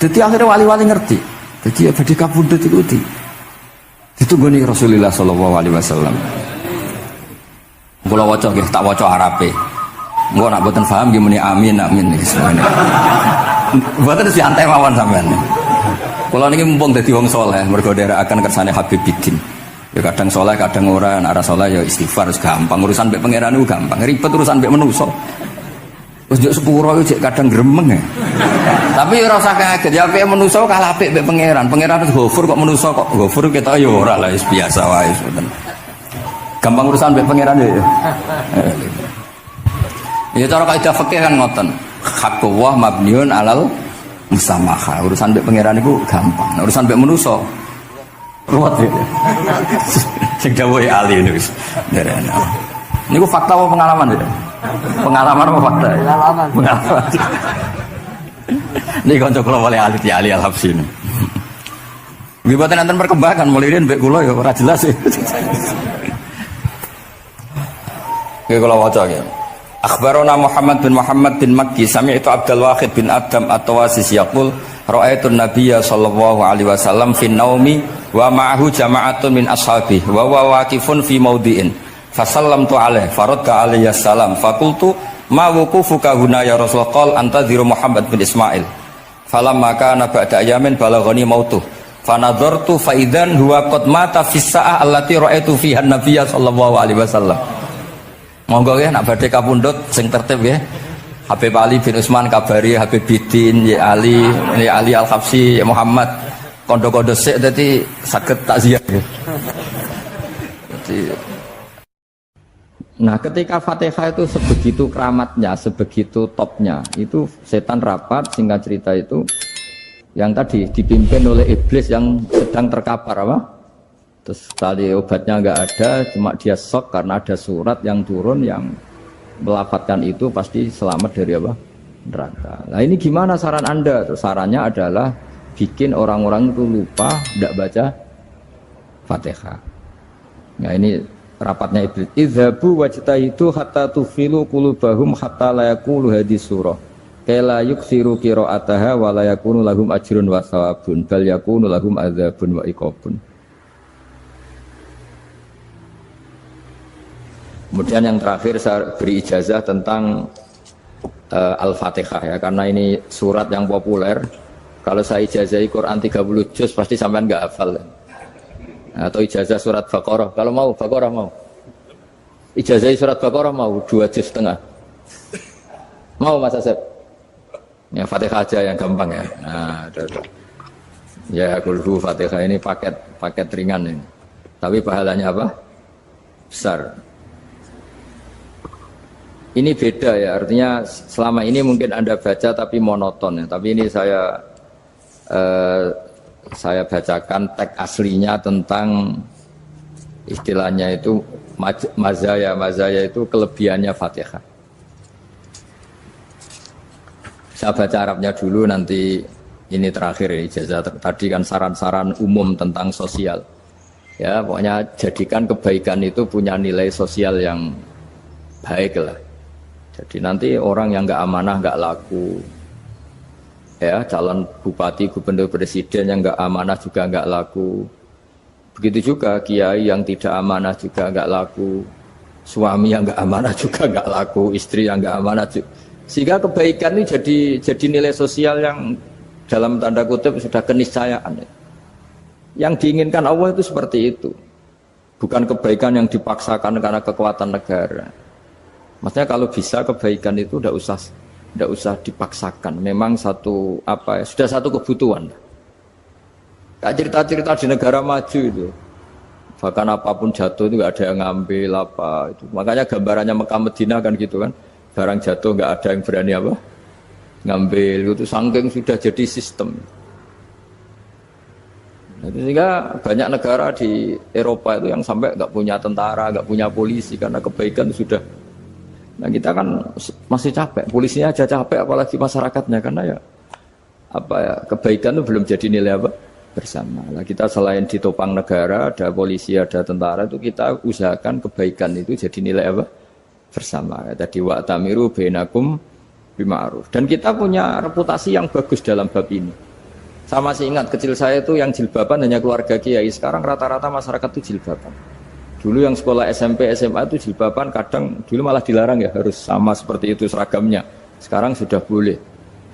Jadi akhirnya wali-wali ngerti. Jadi ya badhe kabundut itu ditunggoni Rasulullah sallallahu alaihi wasallam. Kula waca nggih tak waca Arabe. Engko nak mboten paham nggih muni amin amin niki semene. Mboten santai mawon sampean. Kula niki mumpung dadi wong saleh mergo nderekaken kersane Habib Bidin. Ya kadang saleh kadang ora, nek ora saleh ya istighfar wis gampang. Urusan mbek pangeran niku gampang. Ribet urusan mbek manusa. Wis njuk sepuro iki kadang gremeng ya. Tapi ora usah kaget ya apike manusa kalah apik mbek pangeran. Pangeran wis ghafur kok manusa kok ghafur ketok ya ora lah wis biasa wae ngoten. Gampang urusan mbek pangeran ya. Ya cara kaidah fikih kan ngoten. Haqqullah mabniun alal musamaha. Urusan mbek pangeran iku gampang. Nah, urusan mbek manusa ruwet ya. Sing dawuhe ahli niku wis. Niku fakta apa pengalaman ya? Pengalaman apa fakta? Pengalaman. Pengalaman. Niki kanca kula wali ahli Ali Al-Habsyi. Nggih boten enten perkembangan mulai mbek kula ya ora jelas ya. Oke kalau waca ya. Akhbarona Muhammad bin Makki sami'tu Abdul Wahid bin Adam at-Tawasis yaqul ra'aitu an-nabiyya sallallahu alaihi wasallam fi naumi wa ma'ahu jama'atun min ashabi wa huwa waqifun fi mawdi'in fasallamtu alaihi faradda alayhi salam faqultu ma wuqufuka huna ya Rasulullah qala antaziru Muhammad bin Ismail falamma kana ba'da ayamin balaghani mautuh fanadhartu fa idzan huwa qad mata fi sa'ah allati ra'aitu fiha an-nabiyya sallallahu alaihi wasallam. Monggo ya nak badhe kapundhut sing tertib ya. Habib Ali bin Utsman kabari Habib Bidin ya Ali Al-Habsyi ya Muhammad kondo-kondo sik dadi saged takziah ya. Nah, ketika Fatihah itu sebegitu keramatnya, sebegitu topnya, itu setan rapat singkat cerita itu yang tadi dipimpin oleh iblis yang sedang terkapar apa? Terus tali obatnya nggak ada, cuma dia shock karena ada surat yang turun yang melafatkan itu pasti selamat dari apa? Neraka. Nah ini gimana saran Anda? Terus sarannya adalah bikin orang-orang itu lupa tidak baca Fatihah. Nah ini rapatnya iblis. Idzabu wajtahidu hatta tufilu qulubahum hatta la yaqulu hadis surah. Kala yuksiru qiraataha wa la yakunu lahum ajrun wa thawabun bal yakunu lahum adzabun wa iqabun. Kemudian yang terakhir saya beri ijazah tentang Al-Fatihah ya, karena ini surat yang populer. Kalau saya ijazahi Quran 30 juz pasti sampean nggak hafal. Atau ijazah surat Baqarah, kalau mau Baqarah mau. Ijazahi surat Baqarah mau 2 juz setengah. Mau Mas Asep? Ya Fatihah aja yang gampang ya. Nah, udah. Ya kulhu Fatihah ini paket ringan ini. Tapi pahalanya apa? Besar. Ini beda ya, artinya selama ini mungkin Anda baca tapi monoton ya. Tapi ini saya bacakan teks aslinya tentang istilahnya itu mazaya itu kelebihannya Fatihah. Saya baca Arabnya dulu, nanti ini terakhir ini ijazah tadi kan saran-saran umum tentang sosial. Ya, pokoknya jadikan kebaikan itu punya nilai sosial yang baik lah. Jadi nanti orang yang nggak amanah nggak laku. Ya, calon bupati, gubernur, presiden yang nggak amanah juga nggak laku. Begitu juga kiai yang tidak amanah juga nggak laku. Suami yang nggak amanah juga nggak laku. Istri yang nggak amanah juga. Sehingga kebaikan ini jadi nilai sosial yang dalam tanda kutip sudah keniscayaan. Yang diinginkan Allah itu seperti itu. Bukan kebaikan yang dipaksakan karena kekuatan negara. Maksudnya kalau bisa kebaikan itu tidak usah dipaksakan. Memang sudah satu kebutuhan. Kayak cerita-cerita di negara maju itu. Bahkan apapun jatuh itu nggak ada yang ngambil apa itu. Makanya gambarannya Mekah Madinah kan gitu kan. Barang jatuh nggak ada yang berani apa ngambil, itu saking sudah jadi sistem. Sehingga banyak negara di Eropa itu yang sampai nggak punya tentara, nggak punya polisi karena kebaikan sudah. Nah kita kan masih capek, polisinya aja capek apalagi masyarakatnya, karena ya kebaikan itu belum jadi nilai bersama. Nah kita selain ditopang negara, ada polisi, ada tentara, itu kita usahakan kebaikan itu jadi nilai bersama. Tadi wa'tamiru bainakum bima'ruf. Dan kita punya reputasi yang bagus dalam bab ini. Saya masih ingat kecil saya itu yang jilbaban hanya keluarga kiai. Sekarang rata-rata masyarakat itu jilbaban. Dulu yang sekolah SMP, SMA itu jilbaban kadang dulu malah dilarang ya, harus sama seperti itu seragamnya. Sekarang sudah boleh.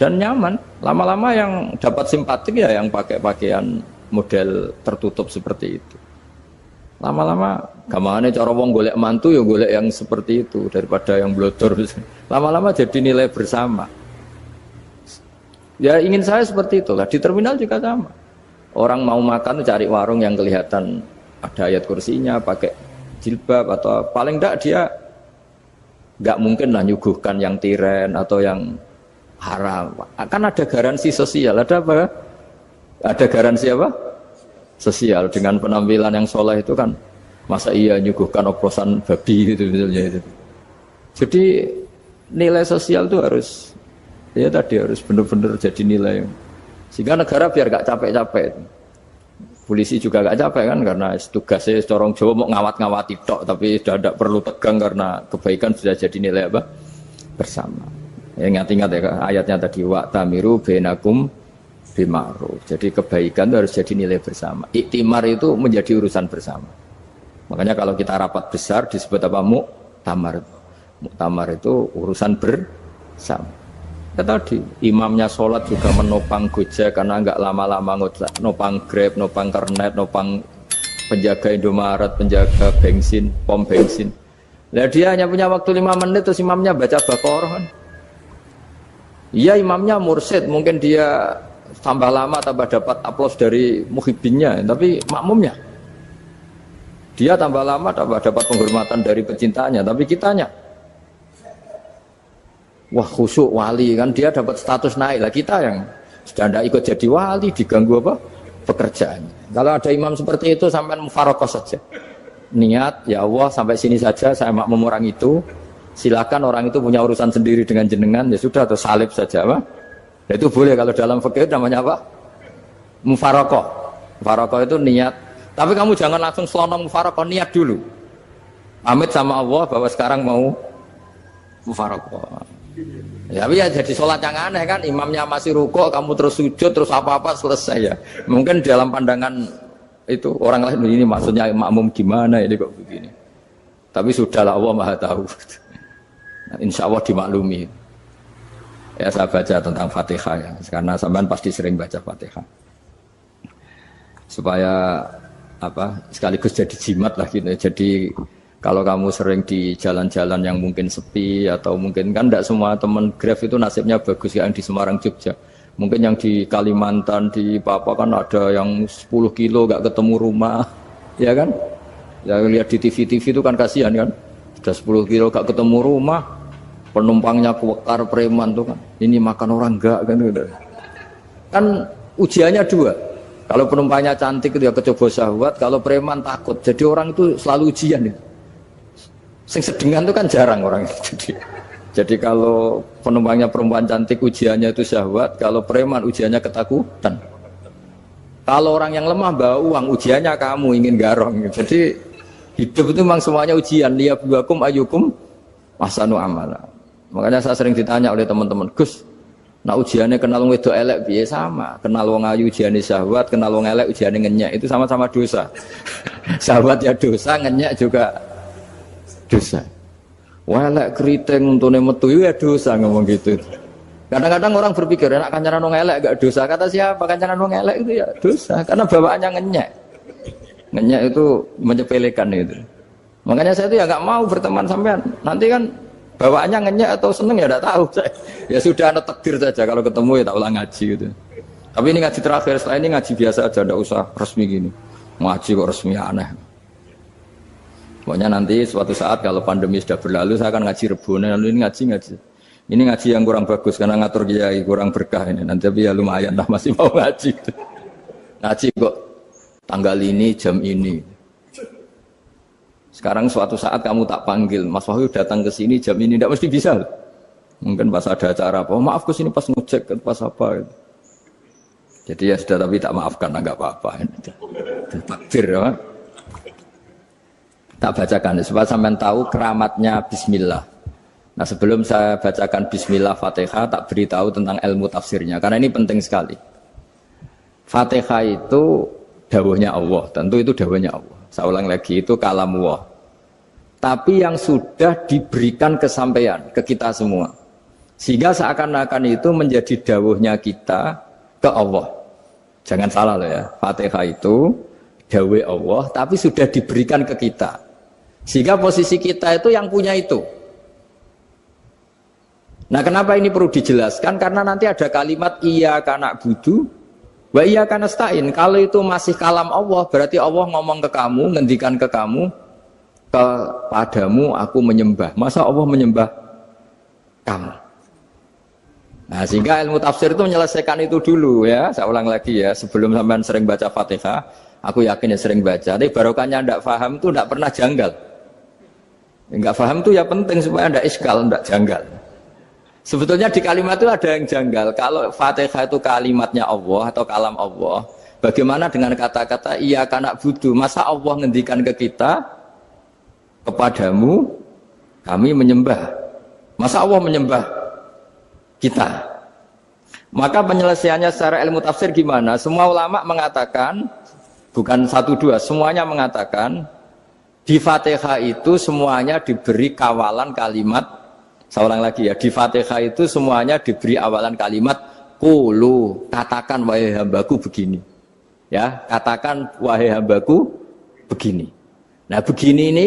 Dan nyaman. Lama-lama yang dapat simpatik ya yang pakai pakaian model tertutup seperti itu. Lama-lama gamane cara wong golek mantu ya golek yang seperti itu daripada yang blodor. Lama-lama jadi nilai bersama. Ya ingin saya seperti itulah. Di terminal juga sama. Orang mau makan cari warung yang kelihatan ada ayat kursinya, pakai jilbab atau paling enggak dia enggak mungkin lah nyuguhkan yang tiren atau yang haram. Kan ada garansi sosial, ada apa? Ada garansi apa? Sosial dengan penampilan yang soleh itu kan, masa iya nyuguhkan oplosan babi gitu misalnya itu. Jadi nilai sosial itu harus benar-benar jadi nilai sehingga negara biar gak capek-capek. Polisi juga gak capek kan karena tugasnya corong Jawa mau ngawat-ngawati tok, tapi sudah tidak perlu tegang karena kebaikan sudah jadi nilai bersama. Ya, ingat-ingat ya ayatnya tadi wa'tamiru bainakum bima'ruf. Jadi kebaikan itu harus jadi nilai bersama. Iktimar itu menjadi urusan bersama. Makanya kalau kita rapat besar disebut apa? Muktamar. Muktamar itu urusan bersama. Ya tadi imamnya sholat juga menopang Gojek karena enggak lama-lama nopang Grab, nopang Kernet, nopang penjaga Indomaret, penjaga bensin, pom bensin. Nah dia hanya punya waktu 5 menit terus imamnya baca Baqarah kan. Iya imamnya mursyid, mungkin dia tambah lama tambah dapat aplaus dari muhibbinnya, tapi makmumnya dia tambah lama tambah dapat penghormatan dari pecintanya, tapi kitanya wah khusyuk wali kan, dia dapat status naik lah, kita yang sudah tidak ikut jadi wali diganggu apa pekerjaannya. Kalau ada imam seperti itu sampai mufaroqah saja, niat ya Allah sampai sini saja saya makmum orang itu, silakan orang itu punya urusan sendiri dengan jenengan, ya sudah atau salib saja apa. Nah, itu boleh kalau dalam fikih namanya apa? Mufaroqah. Mufaroqah itu niat. Tapi kamu jangan langsung selonong mufaroqah, niat dulu. Pamit sama Allah bahwa sekarang mau mufaroqah. Ya, ya jadi sholat yang aneh kan, imamnya masih rukuk, kamu terus sujud, terus apa-apa selesai ya. Mungkin dalam pandangan itu orang lain ini maksudnya makmum gimana ini kok begini. Tapi sudahlah Allah Maha tahu. Insya Allah dimaklumi. Ya saya baca tentang Fatihah ya, karena sampean pasti sering baca Fatihah. Supaya apa sekaligus jadi jimat lah gitu. Jadi Kalau kamu sering di jalan-jalan yang mungkin sepi atau mungkin kan tidak semua teman Grab itu nasibnya bagus ya, yang di Semarang Jogja. Mungkin yang di Kalimantan di Papua kan ada yang 10 kilo gak ketemu rumah, ya kan? Ya lihat di TV-TV itu kan kasihan kan. Sudah 10 kilo gak ketemu rumah, penumpangnya kewekar preman tuh kan. Ini makan orang enggak kan gitu. Kan ujiannya dua. Kalau penumpangnya cantik itu ya kecoba syahwat, kalau preman takut. Jadi orang itu selalu ujian itu. Sing sedengan itu kan jarang orang jadi kalau penumpangnya perempuan cantik ujiannya itu syahwat, kalau preman ujiannya ketakutan. Kalau orang yang lemah bawa uang ujiannya kamu ingin garong. Jadi hidup itu memang semuanya ujian. Liyabluwakum ayyukum ahsanu amala. Makanya saya sering ditanya oleh teman-teman, Gus, nah ujiannya kenal wong wedok elek piye? Sama. Kenal wong ayu ujiannya syahwat, kenal wong elek ujiannya ngenyek, itu sama-sama dosa. Syahwat ya dosa, ngenyek juga dosa. Welek keriting untune metu ya dosa ngomong gitu. Kadang-kadang orang berpikir enak kancanan wong elek gak dosa. Kata siapa kancanan wong elek itu ya dosa karena bawaannya ngenyek. Ngenyek itu menyepelekan itu. Makanya saya itu ya gak mau berteman sampean. Nanti kan bawaannya ngenyek atau seneng ya enggak tahu saya. Ya sudah ada takdir saja kalau ketemu ya tak ulang ngaji gitu. Tapi ini ngaji terakhir, setelah ini ngaji biasa aja enggak usah resmi gini. Ngaji kok resmi aneh. Pokoknya nanti suatu saat kalau pandemi sudah berlalu saya akan ngaji Rebone, lalu ini ngaji. Ini ngaji yang kurang bagus karena ngatur kiai kurang berkah ini. Nanti tapi ya lumayan lah masih mau ngaji. Ngaji kok tanggal ini jam ini. Sekarang suatu saat kamu tak panggil, Mas Wahyu datang ke sini jam ini tidak mesti bisa. Mungkin pas ada acara apa, oh, maaf ke sini pas ngecek pas apa. Gitu. Jadi ya sudah tapi tak maafkan enggak apa-apa. Takdir ya. Tak bacakan supaya sampean tahu keramatnya bismillah. Nah, sebelum saya bacakan bismillah Fatihah tak beritahu tentang ilmu tafsirnya karena ini penting sekali. Fatihah itu dawuhnya Allah, tentu itu dawuhnya Allah. Saya ulang lagi itu kalamullah. Tapi yang sudah diberikan kesampaian ke kita semua. Sehingga seakan-akan itu menjadi dawuhnya kita ke Allah. Jangan salah loh ya. Fatihah itu dawuh Allah tapi sudah diberikan ke kita. Sehingga posisi kita itu yang punya itu. Nah kenapa ini perlu dijelaskan? Karena nanti ada kalimat iyyaka na'budu wa iyyaka nasta'in. Kalau itu masih kalam Allah, berarti Allah ngomong ke kamu, ngendikan ke kamu, kepadamu aku menyembah. Masa Allah menyembah kamu? Nah sehingga ilmu tafsir itu menyelesaikan itu dulu ya. Saya ulang lagi ya, sebelum sampean sering baca Fatihah, aku yakin ya sering baca. Tapi barokahnya tidak paham itu tidak pernah janggal. Enggak paham itu ya penting supaya tidak iskal, tidak janggal. Sebetulnya di kalimat itu ada yang janggal. Kalau Fatihah itu kalimatnya Allah atau kalam Allah, bagaimana dengan kata-kata iyyaka na'budu? Masa Allah ngendikan ke kita, kepadamu kami menyembah. Masa Allah menyembah kita? Maka penyelesaiannya secara ilmu tafsir gimana? Semua ulama mengatakan, bukan satu dua, semuanya mengatakan di Fatihah itu semuanya diberi kawalan kalimat. Saya ulang lagi ya, di Fatihah itu semuanya diberi awalan kalimat qulu, katakan wahai hambaku begini. Ya, katakan wahai hambaku begini. Nah, begini ini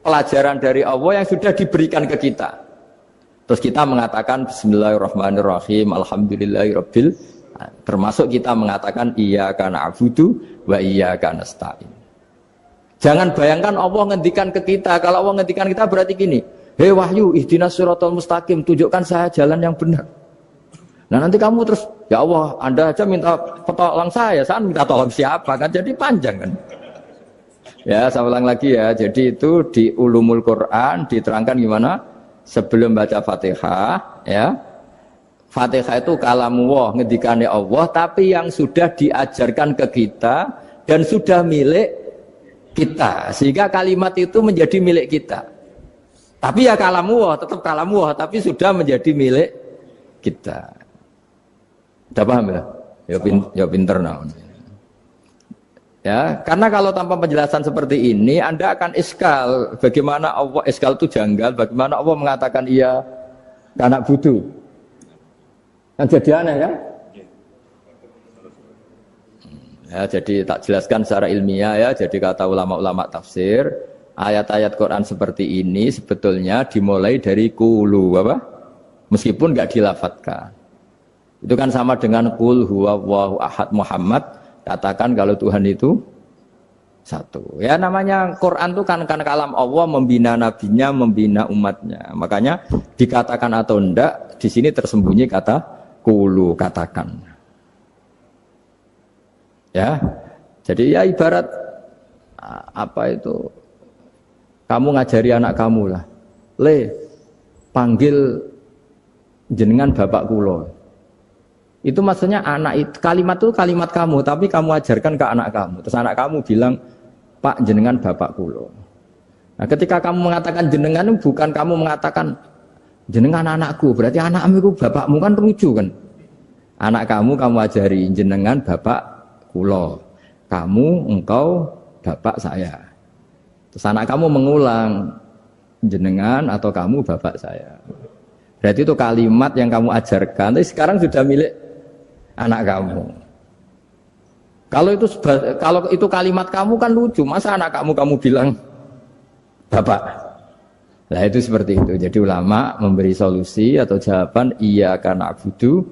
pelajaran dari Allah yang sudah diberikan ke kita. Terus kita mengatakan bismillahirrahmanirrahim, alhamdulillahirabbil, termasuk kita mengatakan iyyaka na'budu wa iyyaka nasta'in. Jangan bayangkan Allah ngendikan ke kita. Kalau Allah ngendikan kita berarti gini, hei Wahyu, ihdinas siratal mustaqim, tunjukkan saya jalan yang benar. Nah nanti kamu terus, ya Allah, Anda aja minta tolong saya minta tolong siapa kan? Jadi panjang kan? Ya, saya ulang lagi ya. Jadi itu di Ulumul Quran diterangkan gimana? Sebelum baca Fatihah, ya. Fatihah itu kalamullah, ngendikannya Allah, tapi yang sudah diajarkan ke kita dan sudah milik kita, sehingga kalimat itu menjadi milik kita. Tapi ya kalamullah, tetap kalamullah, tapi sudah menjadi milik kita. Udah paham ya? Ya pinter nah. Ya, karena kalau tanpa penjelasan seperti ini, Anda akan iskal. Bagaimana Allah, iskal itu janggal, bagaimana Allah mengatakan iya anak budu. Kan jadi aneh ya? Ya, jadi tak jelaskan secara ilmiah ya. Jadi kata ulama-ulama tafsir, ayat-ayat Quran seperti ini sebetulnya dimulai dari qulu apa? Meskipun enggak dilafatkan. Itu kan sama dengan qul huwallahu ahad Muhammad, katakan kalau Tuhan itu satu. Ya namanya Quran itu kan kalam Allah, membina nabinya, membina umatnya. Makanya dikatakan atau enggak, di sini tersembunyi kata qulu, katakan. Ya. Jadi ya ibarat apa itu? Kamu ngajari anak kamu lah. Le, panggil jenengan bapak kulo. Itu maksudnya anak itu, kalimat itu kalimat kamu, tapi kamu ajarkan ke anak kamu. Terus anak kamu bilang, Pak jenengan bapak kulo. Nah ketika kamu mengatakan jenengan, bukan kamu mengatakan jenengan anakku, berarti anakmu itu bapakmu, kan lucu kan. Anak kamu ajari jenengan bapak kulo. Kamu, engkau, bapak saya. Terus anak kamu mengulang, jenengan atau kamu bapak saya. Berarti itu kalimat yang kamu ajarkan, tapi sekarang sudah milik anak kamu. Kalau itu kalimat kamu kan lucu, masa anak kamu bilang bapak? Nah itu seperti itu. Jadi ulama memberi solusi atau jawaban iyyaka na'budu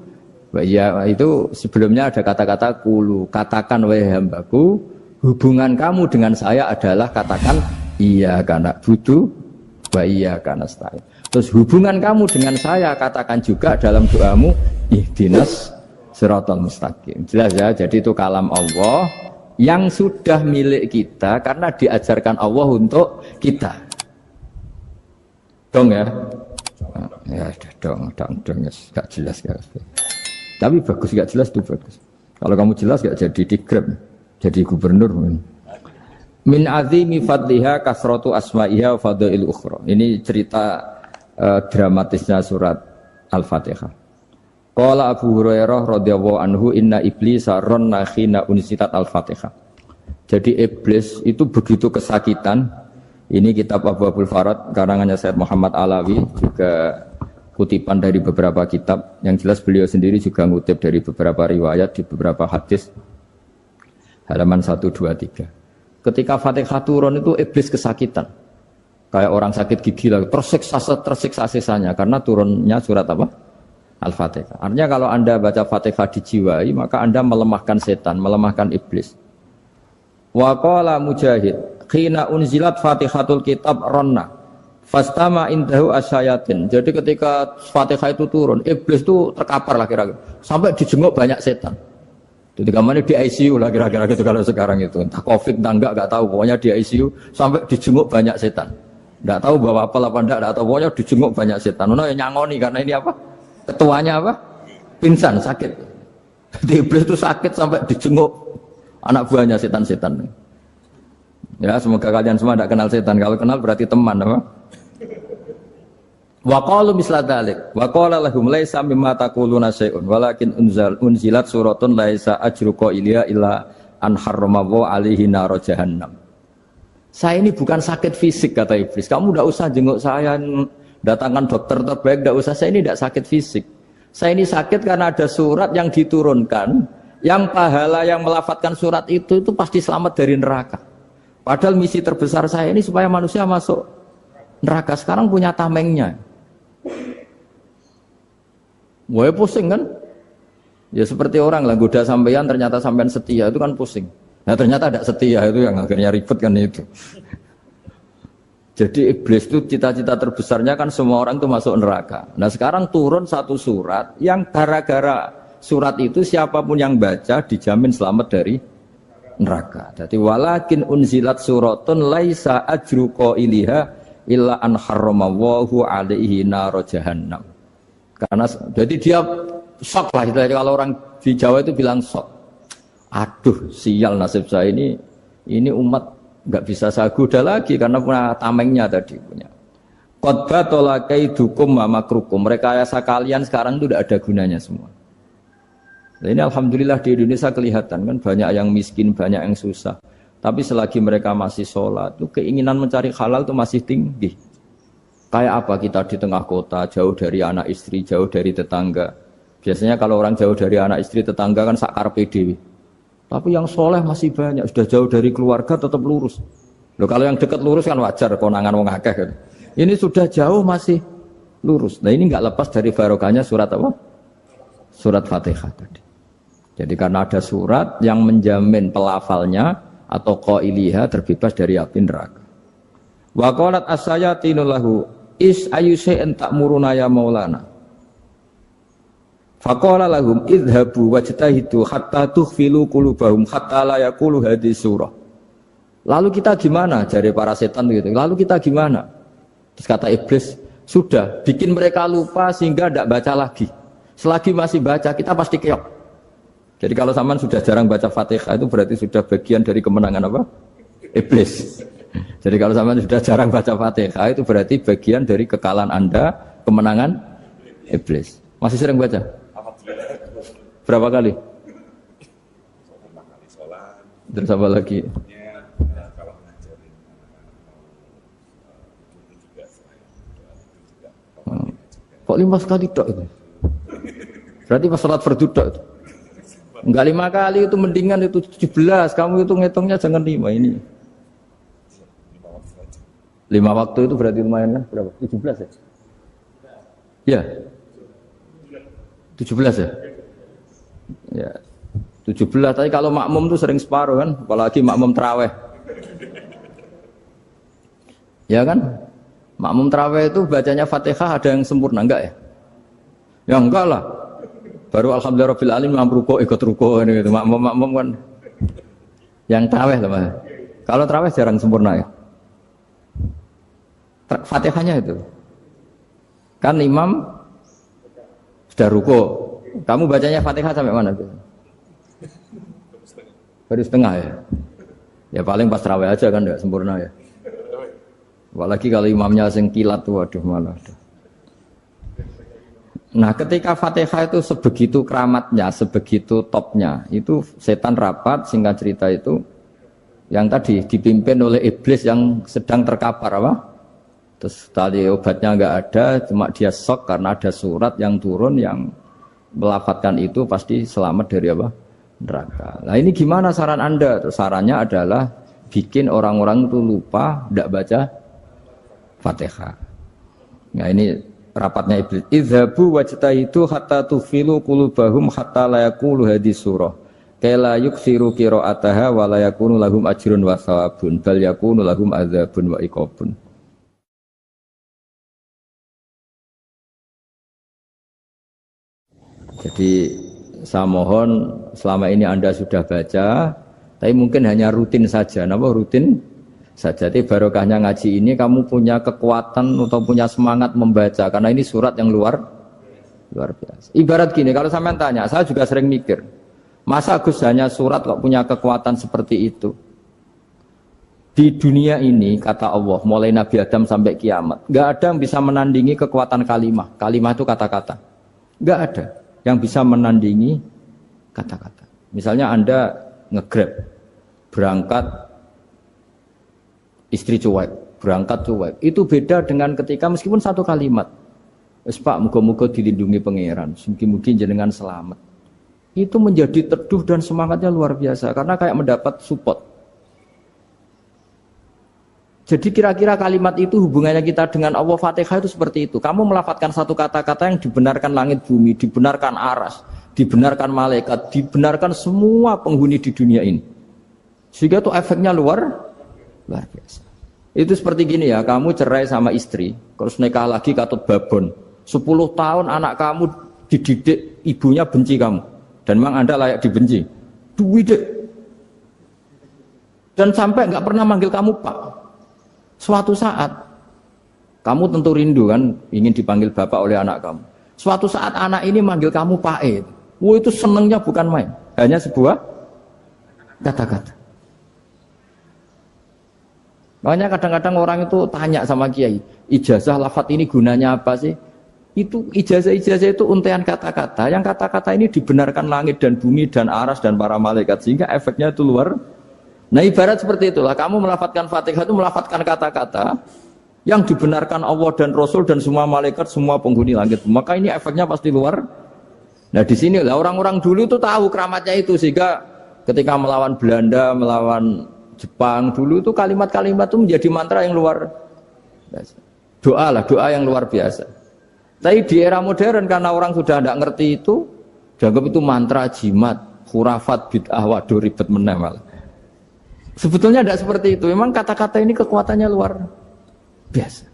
wa iya, itu sebelumnya ada kata-kata qulu, katakan wahai hambaku, hubungan kamu dengan saya adalah katakan iyyaka na'budu wa iyyaka nasta'in. Terus hubungan kamu dengan saya katakan juga dalam doamu ihdinas siratal mustaqim. Jelas ya, jadi itu kalam Allah yang sudah milik kita karena diajarkan Allah untuk kita. Dong ya? Ya dong, gak jelas ya. Tapi bagus, gak jelas itu bagus. Kalau kamu jelas gak jadi digrab, jadi gubernur. Min azimi fadliha kasratu asma'iha wa fadail ukhra. Ini cerita dramatisnya surat Al-Fatihah. Qala Abu Hurairah radhiyallahu anhu inna iblisa ranna khina unsitat Al-Fatihah. Jadi iblis itu begitu kesakitan. Ini kitab Abu Abul Farad karangannya Sayyid Muhammad Alawi, juga kutipan dari beberapa kitab. Yang jelas beliau sendiri juga ngutip dari beberapa riwayat di beberapa hadis. Halaman 123. Ketika Fatihah turun itu iblis kesakitan. Kayak orang sakit gigi lah, tersiksa sisanya karena turunnya surat apa? Al-Fatihah. Artinya kalau Anda baca Fatihah dijiwai, maka Anda melemahkan setan, melemahkan iblis. Wa qala Mujahid, khina unzilat Fatihatul Kitab ronna fastama indahu asyayatin. Jadi ketika Fatihah itu turun, iblis itu terkapar lah kira-kira, sampai dijenguk banyak setan. Jadi kemana di ICU lah kira-kira gitu kalau sekarang itu, entah COVID entah enggak tahu, pokoknya di ICU sampai dijenguk banyak setan. Enggak tahu bawa apa enggak tahu, pokoknya dijenguk banyak setan. Ono yang nyangoni karena ini apa? Ketuanya apa? Pingsan, sakit. Jadi iblis itu sakit sampai dijenguk anak buahnya setan-setan. Ya, semoga kalian semua tidak kenal setan. Kalau kenal berarti teman, apa? Wa qalu misla dzalik. Wa qala lahum laisa mimma taquluna syai'un walakin unzilat suratun laisa ajru qailiha illa an harrama alaihi nar jahannam. Saya ini bukan sakit fisik kata iblis. Kamu tidak usah jenguk saya, datangkan dokter terbaik, tidak usah. Saya ini tidak sakit fisik. Saya ini sakit karena ada surat yang diturunkan, yang pahala yang melafatkan surat itu pasti selamat dari neraka. Padahal misi terbesar saya ini supaya manusia masuk neraka. Sekarang punya tamengnya. Wah pusing kan? Ya seperti orang lah goda sampean, ternyata sampean setia, itu kan pusing. Nah ternyata tidak setia, itu yang akhirnya ribet kan itu. Jadi iblis itu cita-cita terbesarnya kan semua orang itu masuk neraka. Nah sekarang turun satu surat yang gara-gara surat itu siapapun yang baca dijamin selamat dari neraka. Jadi walakin unzilat suratun laisa ajru qailiha illa an harramallahu alaihi nar jahannam. Karena jadi dia shock lah, kalau orang di Jawa itu bilang shock. Aduh sial nasib saya ini umat nggak bisa saya goda lagi karena punya tamengnya tadi punya. Qad tolakaidukum wa makrukum. Rekayasa kalian sekarang itu tidak ada gunanya semua. Nah, ini alhamdulillah di Indonesia kelihatan kan banyak yang miskin, banyak yang susah. Tapi selagi mereka masih sholat, itu keinginan mencari halal itu masih tinggi. Kayak apa kita di tengah kota, jauh dari anak istri, jauh dari tetangga. Biasanya kalau orang jauh dari anak istri, tetangga kan sakar PDW. Tapi yang soleh masih banyak, sudah jauh dari keluarga tetap lurus. Loh kalau yang dekat lurus kan wajar konangan wong akeh kan. Ini sudah jauh masih lurus. Nah ini enggak lepas dari barokahnya surat apa? Surat Fatihah tadi. Jadi karena ada surat yang menjamin pelafalnya atau qailiha terbebas dari api neraka. Wa qalat as-sayatinu lahu is ayyusai'in ta'muruna ya maulana. Faqala lahum idhabu wajtahidu hatta tukhfilu qulubahum hatta la yaqulu hadhihi surah. Lalu kita gimana? Jari para setan gitu. Lalu kita gimana? Terus kata iblis, sudah bikin mereka lupa sehingga tidak baca lagi. Selagi masih baca kita pasti keok. Jadi kalau sampean sudah jarang baca Fatihah itu berarti sudah bagian dari kemenangan apa? Iblis. Jadi kalau sampean sudah jarang baca Fatihah itu berarti bagian dari kekalahan Anda, kemenangan iblis. Masih sering baca? Berapa kali? Terus apa lagi? Kok 5 kali tok itu? Berarti pas sholat fardu tok itu. Enggak 5 kali itu mendingan itu 17. Kamu itu ngitungnya jangan 5 ini. 5 waktu itu berarti lumayan kan? Berapa? 17 ya? Ya. 17 ya? Ya. 17, tapi kalau makmum tuh sering separuh kan, apalagi makmum tarawih. Ya kan? Makmum tarawih itu bacanya Fatihah ada yang sempurna enggak ya? Ya enggak lah. Baru alhamdulillahirabbil alamin ruku ikut ruku gitu. Makmum kan yang tarawih lah, Mas. Kalau tarawih jarang sempurna ya. Fatihahnya itu. Kan imam sudah ruku. Kamu bacanya Fatihah sampai mana tuh? Baru setengah ya. Ya paling pas tarawih aja kan enggak sempurna ya. Apalagi kalau imamnya sing kilat tuh, waduh malah. Nah ketika Fatihah itu sebegitu keramatnya, sebegitu topnya, itu setan rapat, singkat cerita itu, yang tadi dipimpin oleh iblis yang sedang terkapar apa? Terus tali obatnya nggak ada, cuma dia shock karena ada surat yang turun yang melafatkan itu pasti selamat dari apa? Neraka. Nah ini gimana saran Anda? Terus sarannya adalah bikin orang-orang itu lupa, tidak baca Fatihah. Nah ini rapatnya iblis. Idhabu wajtahidu hatta tufilu qulubahum hatta la yaqulu hadhihi surah. Kala yuksiru qira'ataha wa la yakunu lahum ajrun wa thawabun bal yakunu lahum adzabun wa iqabun. Jadi saya mohon selama ini Anda sudah baca, tapi mungkin hanya rutin saja. Napa rutin saja? Jadi barokahnya ngaji ini kamu punya kekuatan atau punya semangat membaca karena ini surat yang luar biasa. Ibarat gini, kalau sampean tanya, saya juga sering mikir, masa Gus hanya surat kok punya kekuatan seperti itu? Di dunia ini kata Allah, mulai Nabi Adam sampai kiamat, nggak ada yang bisa menandingi kekuatan kalimah. Kalimah itu kata-kata, nggak ada yang bisa menandingi kata-kata. Misalnya Anda nge-grab, berangkat istri cuek, berangkat cuek. Itu beda dengan ketika meskipun satu kalimat. Wes Pak, muga-muga dilindungi pangeran, mugi-mugi jenengan selamat. Itu menjadi teduh dan semangatnya luar biasa karena kayak mendapat support. Jadi kira-kira kalimat itu hubungannya kita dengan Allah, Fatihah itu seperti itu. Kamu melafadzkan satu kata-kata yang dibenarkan langit bumi, dibenarkan aras, dibenarkan malaikat, dibenarkan semua penghuni di dunia ini. Sehingga itu efeknya luar biasa. Itu seperti gini ya, kamu cerai sama istri, terus nikah lagi katut babon. 10 tahun anak kamu dididik, ibunya benci kamu. Dan memang Anda layak dibenci. Duwidek. Dan sampai nggak pernah manggil kamu Pak. Suatu saat, kamu tentu rindu kan, ingin dipanggil bapak oleh anak kamu. Suatu saat anak ini manggil kamu Pak E. Wah itu senengnya bukan main. Hanya sebuah kata-kata. Makanya kadang-kadang orang itu tanya sama kiai, ijazah lafadz ini gunanya apa sih? Itu ijazah-ijazah itu untaian kata-kata. Yang kata-kata ini dibenarkan langit dan bumi dan aras dan para malaikat. Sehingga efeknya itu luar. Nah ibarat seperti itulah, kamu melafadzkan Fatihah itu melafadzkan kata-kata yang dibenarkan Allah dan Rasul dan semua malaikat, semua penghuni langit. Maka ini efeknya pasti luar. Nah di sini lah orang-orang dulu itu tahu keramatnya itu, sehingga ketika melawan Belanda, melawan Jepang dulu itu kalimat-kalimat itu menjadi mantra yang luar biasa. Doa yang luar biasa. Tapi di era modern karena orang sudah tidak ngerti itu, dianggap itu mantra, jimat, khurafat, bid'ah, waduh ribet meneh malah. Sebetulnya tidak seperti itu. Memang kata-kata ini kekuatannya luar biasa.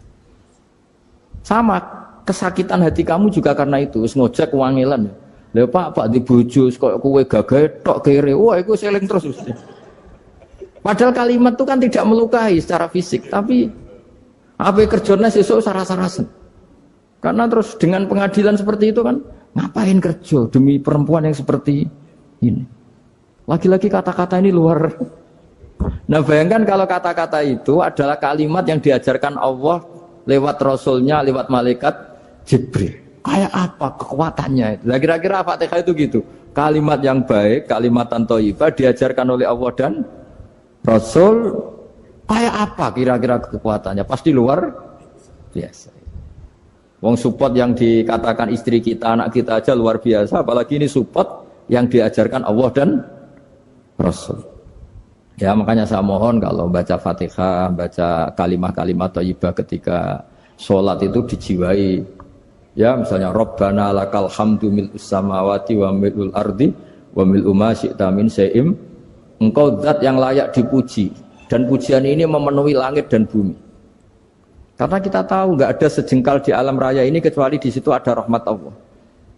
Sama kesakitan hati kamu juga karena itu. Ngojek wangilan. Lha Pak di bojo kok kowe gagah tok kere. Wah, iku seling terus. Padahal kalimat itu kan tidak melukai secara fisik, tapi apa kerjanya sesuk sarasa-rasen. Karena terus dengan pengadilan seperti itu kan, ngapain kerja demi perempuan yang seperti ini? Lagi-lagi kata-kata ini luar. Nah bayangkan kalau kata-kata itu adalah kalimat yang diajarkan Allah lewat Rasulnya, lewat malaikat Jibril. Kayak apa kekuatannya? Nah, kira-kira Fatihah itu gitu. Kalimat yang baik, kalimatan thayyibah diajarkan oleh Allah dan Rasul, kayak apa kira-kira kekuatannya? Pasti luar biasa. Wong support yang dikatakan istri kita, anak kita aja luar biasa, apalagi ini support yang diajarkan Allah dan Rasul. Ya makanya saya mohon kalau baca Fatihah, baca kalimat-kalimat thayyibah ketika sholat itu dijiwai. Ya misalnya Rabbana lakal hamdu mil'us samawati wa mil'ul ardi wa mil'u ma syi'ta min syai'im. Engkau zat yang layak dipuji dan pujian ini memenuhi langit dan bumi. Karena kita tahu nggak ada sejengkal di alam raya ini kecuali di situ ada rahmat Allah.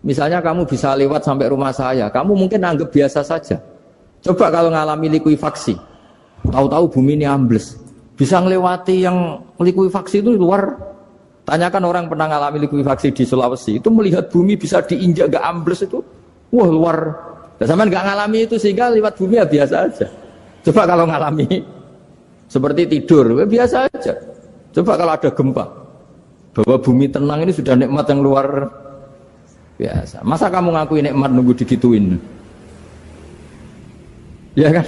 Misalnya kamu bisa lewat sampai rumah saya, kamu mungkin anggap biasa saja. Coba kalau ngalami likuifaksi, tahu-tahu bumi ini ambles, bisa ngelewati yang likuifaksi itu luar. Tanyakan orang pernah ngalami likuifaksi di Sulawesi, itu melihat bumi bisa diinjak nggak ambles itu, wah luar. Sama nggak ngalami itu sehingga lewat bumi ya biasa aja. Coba kalau ngalami seperti tidur, ya biasa aja. Coba kalau ada gempa, bahwa bumi tenang ini sudah nikmat yang luar biasa. Masa kamu ngakui nikmat nunggu digituin? Ya kan?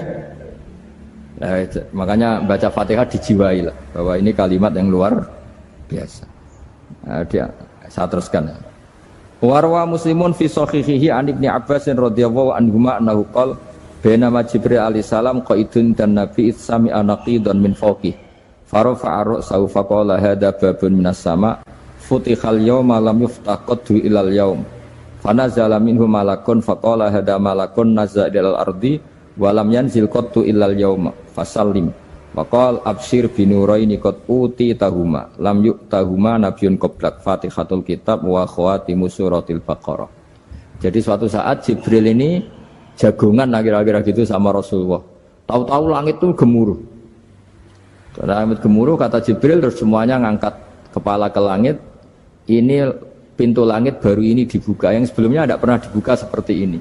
Nah, makanya baca Fatihah dijiwai lah, bahwa ini kalimat yang luar biasa. Nah, saya teruskan. Warwa Muslimun fi sahihihi an Ibnu Abbas radhiyallahu anhuma annahu qala bainama Jibril alaihi salam qaidun dan Nabi itsami anaqidan min fawqi farafa'a ra'sahu faqala hadza babun minas sama futihal yawma lam yuftah qaddu ilal yaum fanazala minhu malakun faqala hadza malakun nazza ilal ardi wa lam yanzil qaddu ilal yauma fasallim waqal absyir binuraini qad uti tahuma lam yu'tahuma nabiyyun qablak Fatihatul kitab wa khawatimu suratil baqarah. Jadi suatu saat Jibril ini jagongan kira-kira gitu sama Rasulullah. Tahu-tahu langit itu gemuruh. Karena langit gemuruh kata Jibril terus semuanya ngangkat kepala ke langit. Ini pintu langit baru ini dibuka, yang sebelumnya tidak pernah dibuka seperti ini.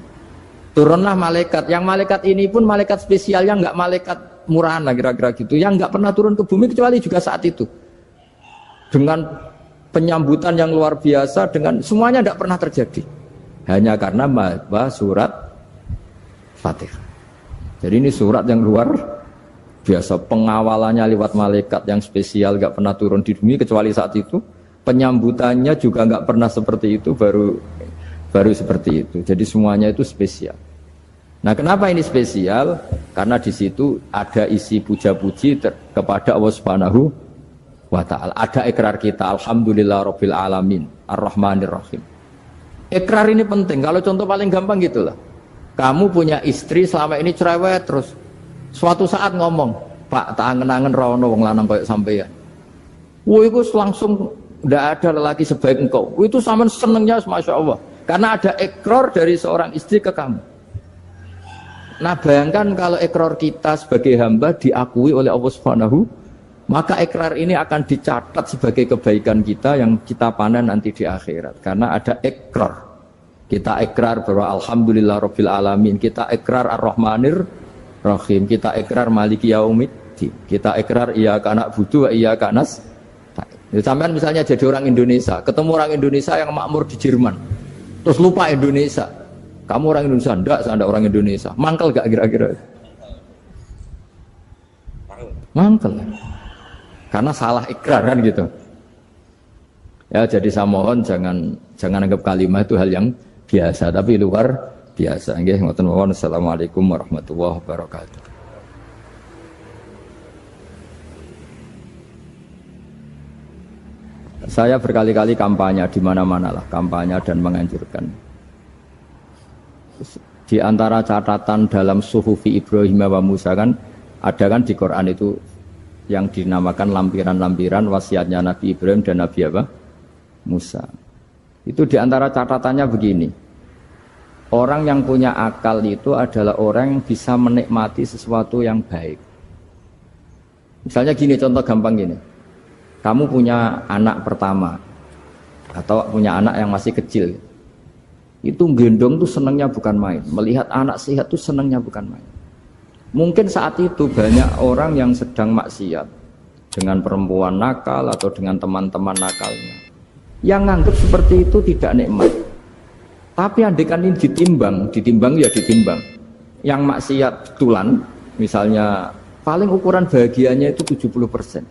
Turunlah malaikat, yang malaikat ini pun malaikat spesial, yang enggak malaikat murahan lah kira-kira gitu, yang enggak pernah turun ke bumi kecuali juga saat itu. Dengan penyambutan yang luar biasa, dengan semuanya enggak pernah terjadi. Hanya karena surat Fatihah. Jadi ini surat yang luar biasa, pengawalannya lewat malaikat yang spesial, enggak pernah turun di bumi kecuali saat itu. Penyambutannya juga enggak pernah seperti itu, baru seperti itu. Jadi semuanya itu spesial. Nah, kenapa ini spesial? Karena di situ ada isi puja-puji kepada Allah Subhanahu wa ta'ala. Ada ikrar kita, alhamdulillah rabbil alamin, ar-rahmanir rahim. Ikrar ini penting. Kalau contoh paling gampang gitulah. Kamu punya istri selama ini cerewet terus. Suatu saat ngomong, "Pak, tak angen-angen rono wong lanang koyo sampeyan." Wah, itu langsung ndak ada lelaki sebaik engkau. Itu sampean senengnya Masya Allah. Karena ada ikrar dari seorang istri ke kamu. Nah bayangkan kalau ikrar kita sebagai hamba diakui oleh Allah Subhanahu, maka ikrar ini akan dicatat sebagai kebaikan kita yang kita panen nanti di akhirat. Karena ada ikrar. Kita ikrar bahwa alhamdulillah rabbil alamin, kita ikrar ar-rahmanir rahim, kita ikrar maliki yaumiddin, kita ikrar iyyaka na'budu wa iyyaka nasta'in. Sampean misalnya jadi orang Indonesia, ketemu orang Indonesia yang makmur di Jerman, terus lupa Indonesia. Kamu orang Indonesia, enggak, saya enggak orang Indonesia. Mangkel gak kira-kira? Mangkel. Karena salah ikrar kan gitu. Ya, jadi saya mohon jangan anggap kalimat itu hal yang biasa, tapi luar biasa. Nggih, ngoten mawon. Assalamualaikum warahmatullahi wabarakatuh. Saya berkali-kali kampanye di mana-mana lah, kampanye dan menganjurkan. Di antara catatan dalam Suhufi Ibrahim wa Musa kan ada kan di Quran itu yang dinamakan lampiran-lampiran wasiatnya Nabi Ibrahim dan Nabi apa? Musa. Itu di antara catatannya begini. Orang yang punya akal itu adalah orang yang bisa menikmati sesuatu yang baik. Misalnya gini, contoh gampang gini. Kamu punya anak pertama atau punya anak yang masih kecil. Itu gendong tuh senangnya bukan main. Melihat anak sehat tuh senangnya bukan main. Mungkin saat itu banyak orang yang sedang maksiat dengan perempuan nakal atau dengan teman-teman nakalnya. Yang nganggap seperti itu tidak nikmat. Tapi andaikan ini ditimbang ya ditimbang. Yang maksiat tulan, misalnya paling ukuran bahagianya itu 70%.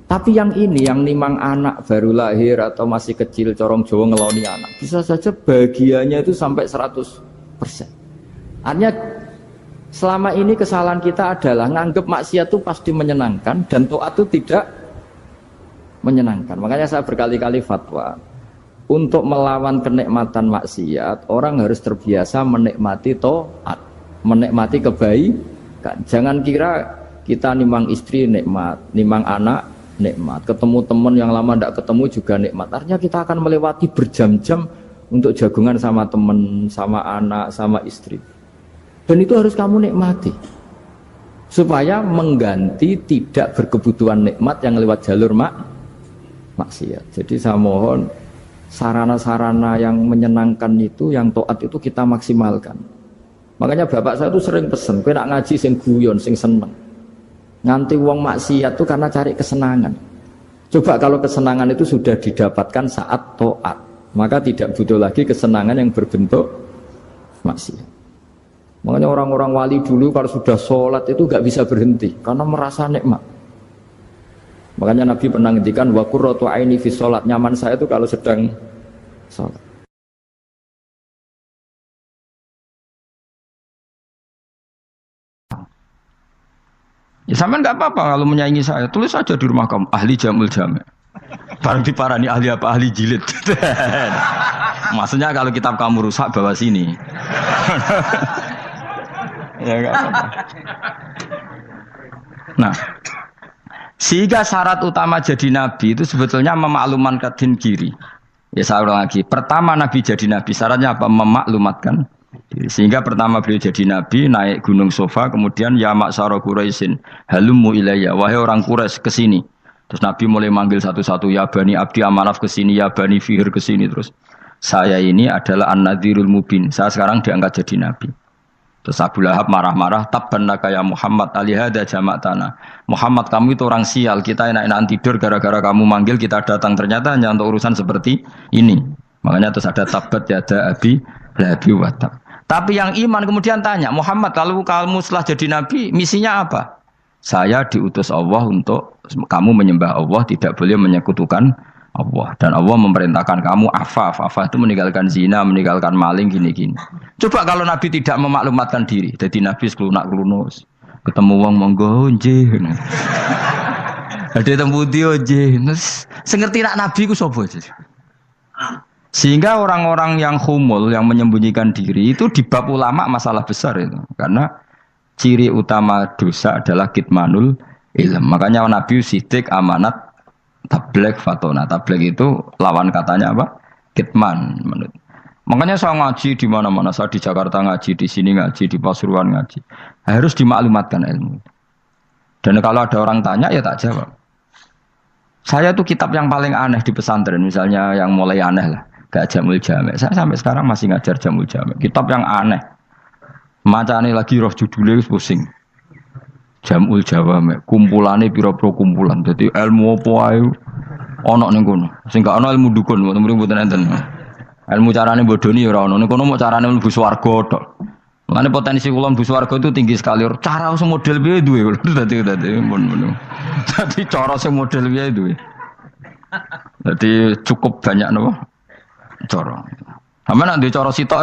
Tapi yang ini, yang nimang anak baru lahir atau masih kecil, corong Jawa ngeloni anak, bisa saja bahagianya itu sampai 100%. Artinya selama ini kesalahan kita adalah nganggap maksiat itu pasti menyenangkan dan taat itu tidak menyenangkan. Makanya saya berkali-kali fatwa, untuk melawan kenikmatan maksiat, orang harus terbiasa menikmati taat, menikmati kebaikan. Jangan kira kita nimang istri nikmat, nimang anak nikmat, ketemu teman yang lama tidak ketemu juga nikmat. Artinya kita akan melewati berjam-jam untuk jagungan sama teman, sama anak, sama istri. Dan itu harus kamu nikmati supaya mengganti tidak berkebutuhan nikmat yang lewat jalur maksiat. Jadi saya mohon sarana-sarana yang menyenangkan itu, yang taat itu kita maksimalkan. Makanya bapak saya itu sering pesen, kowe nak ngaji sing guyon, sing seneng. Nganti wong maksiat itu karena cari kesenangan. Coba kalau kesenangan itu sudah didapatkan saat taat, maka tidak butuh lagi kesenangan yang berbentuk maksiat. Makanya orang-orang wali dulu kalau sudah sholat itu gak bisa berhenti karena merasa nikmat. Makanya Nabi pernah ngendikan wa qurratu aini fi sholat, nyaman saya itu kalau sedang sholat. Ya sampean nggak apa-apa kalau menyaingi saya, tulis saja di rumah kamu ahli jamul jami'. Barang diparani ahli apa, ahli jilid. Maksudnya kalau kitab kamu rusak bawa sini. Ya nggak apa-apa. Nah, sehingga syarat utama jadi nabi itu sebetulnya memaklumatkan din kiri. Ya saya ulang lagi. Pertama nabi jadi nabi syaratnya apa? Memaklumatkan. Sehingga pertama beliau jadi nabi naik gunung Sofa, kemudian ya maksara Quraisyin halummu ilayya, wahai orang Quraisy kesini. Terus nabi mulai manggil satu-satu, ya bani abdi amanaf kesini, ya bani fihir kesini. Terus saya ini adalah an-nadhirul mubin, saya sekarang diangkat jadi nabi. Terus Abu Lahab marah-marah, tabban laka ya Muhammad alihada jama'tana. Muhammad kamu itu orang sial, kita enak-enakan tidur gara-gara kamu manggil kita datang, ternyata hanya untuk urusan seperti ini. Makanya terus ada tabat yada abi labi watab. Tapi yang iman kemudian tanya, Muhammad kalau kamu setelah jadi nabi misinya apa? Saya diutus Allah untuk kamu menyembah Allah, tidak boleh menyekutukan Allah. Dan Allah memerintahkan kamu afaf. Afaf itu meninggalkan zina, meninggalkan maling, gini-gini. Coba kalau nabi tidak memaklumatkan diri, jadi nabi seklunak-klunus, ketemu wong monggo nggih. Ada tembu dia nggih. Sengerti nak nabi ku sapa? Sehingga orang-orang yang humul, yang menyembunyikan diri itu di bab ulama masalah besar itu. Karena ciri utama dosa adalah kitmanul ilm. Makanya Nabi sidik amanat tabligh fatona. Tabligh itu lawan katanya apa? Kitman. Makanya saya ngaji di mana-mana. Saya di Jakarta ngaji, di sini ngaji, di Pasuruan ngaji. Harus dimaklumatkan ilmu. Dan kalau ada orang tanya ya tak jawab. Saya tuh kitab yang paling aneh di pesantren, misalnya yang mulai aneh lah. Gak Jamul Jami'. Saya sampai sekarang masih ngajar Jamul Jami'. Kitab yang aneh. Macane lagi roh judulnya pusing. Jamul Jawami'. Kumpulane pira-pira kumpulan. Jadi ilmu apa ae ana ning kono. Sing gak ana ilmu dukun, mboten enten. Ilmu carane bodoni ora ana. Ning kono mok carane mlebu swarga tok. Mane potensi kula mlebu swarga itu tinggi sekali. Cara sing model piye duwe. Dadi mun. Dadi cara sing model piye duwe. Jadi cukup banyak napa? Cara. Sampe nek ndek cara sitok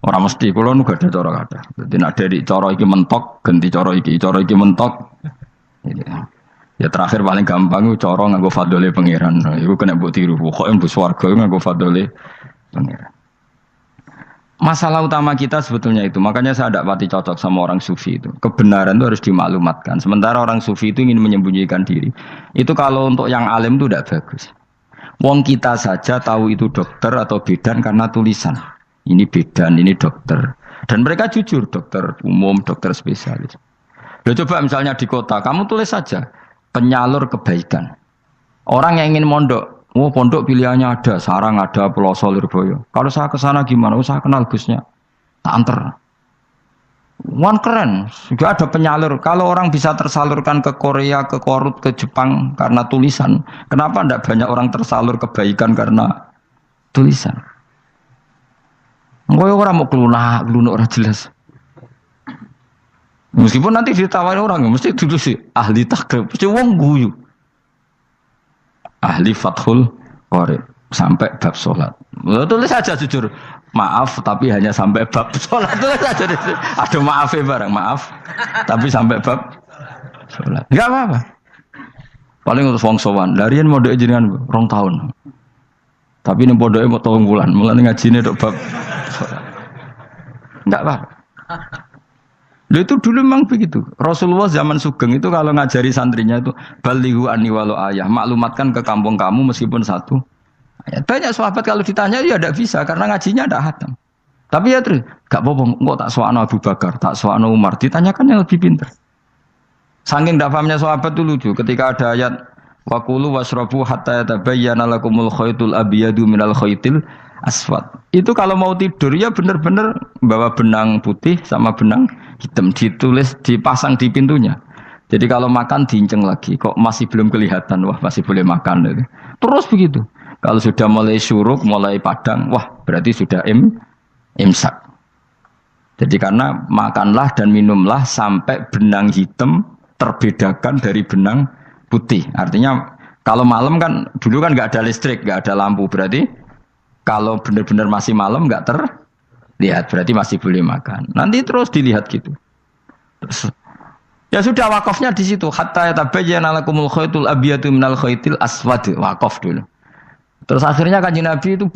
ora mesti kula nu gak ada cara kathah. Dadi nek dari cara iki mentok ganti cara iki mentok. Ya terakhir paling gampang itu coro nganggo fadole pangeran. Iku kena mbok tiru. Pokoke mbok swarga nganggo fadole pangeran. Masalah utama kita sebetulnya itu. Makanya saya tidak pati cocok sama orang sufi itu. Kebenaran itu harus dimaklumatkan. Sementara orang sufi itu ingin menyembunyikan diri. Itu kalau untuk yang alim itu tidak bagus. Wong kita saja tahu itu dokter atau bidan karena tulisan. Ini bidan, ini dokter. Dan mereka jujur, dokter umum, dokter spesialis. Loh, coba misalnya di kota, kamu tulis saja penyalur kebaikan. Orang yang ingin mondok, pondok pilihannya ada, Sarang ada, Peloso, Lirboyo. Kalau saya ke sana gimana? Saya kenal Gusnya, tak anter. Wan keren, juga ada penyalur. Kalau orang bisa tersalurkan ke Korea, ke Korut, ke Jepang karena tulisan, kenapa tidak banyak orang tersalur kebaikan karena tulisan? Enggak orang mau kelunak orang jelas. Meskipun nanti ditawari orang, mesti dulu sih ahli takrib, mesti wong guyu. Ahli Fathul Qori sampai bab sholat. Tulis saja jujur, maaf tapi hanya sampai bab sholat. Tulis saja, ada maafnya barang, maaf tapi sampai bab sholat. Enggak apa-apa. Paling untuk wong sowan, larian modok jenengan 2 tahun. Tapi ini bodohnya mau 3 bulan, mulai ngajinya dok bab sholat. Enggak apa-apa. Loh itu dulu memang begitu. Rasulullah zaman Sugeng itu kalau ngajari santrinya itu balighu anni walau ayah, maklumatkan ke kampung kamu meskipun 1 ayat. Banyak sahabat kalau ditanya ya tidak bisa karena ngajinya tidak hatam. Tapi ya terus gak apa-apa, kok tak soal Abu Bakar, tak soal Umar, ditanyakan yang lebih pintar. Saking tidak pahamnya sahabat itu lucu ketika ada ayat wa kulu wasrabu hatta yatabayyana lakumul khaytul abyadu minal khaytil aswad. Itu kalau mau tidur ya benar-benar bawa benang putih sama benang hitam, ditulis dipasang di pintunya. Jadi kalau makan diinceng lagi, kok masih belum kelihatan, wah masih boleh makan. Terus begitu. Kalau sudah mulai syuruk, mulai padang, wah berarti sudah imsak. Jadi karena makanlah dan minumlah sampai benang hitam terbedakan dari benang putih. Artinya kalau malam kan dulu kan nggak ada listrik, nggak ada lampu, berarti kalau benar-benar masih malam nggak terlihat, berarti masih boleh makan. Nanti terus dilihat gitu. Terus, ya sudah wakafnya di situ. Hatta yatabayyana lakumul khaytul abyadu minal khaytil aswad, wakaf dulu. Terus akhirnya Kanjeng Nabi itu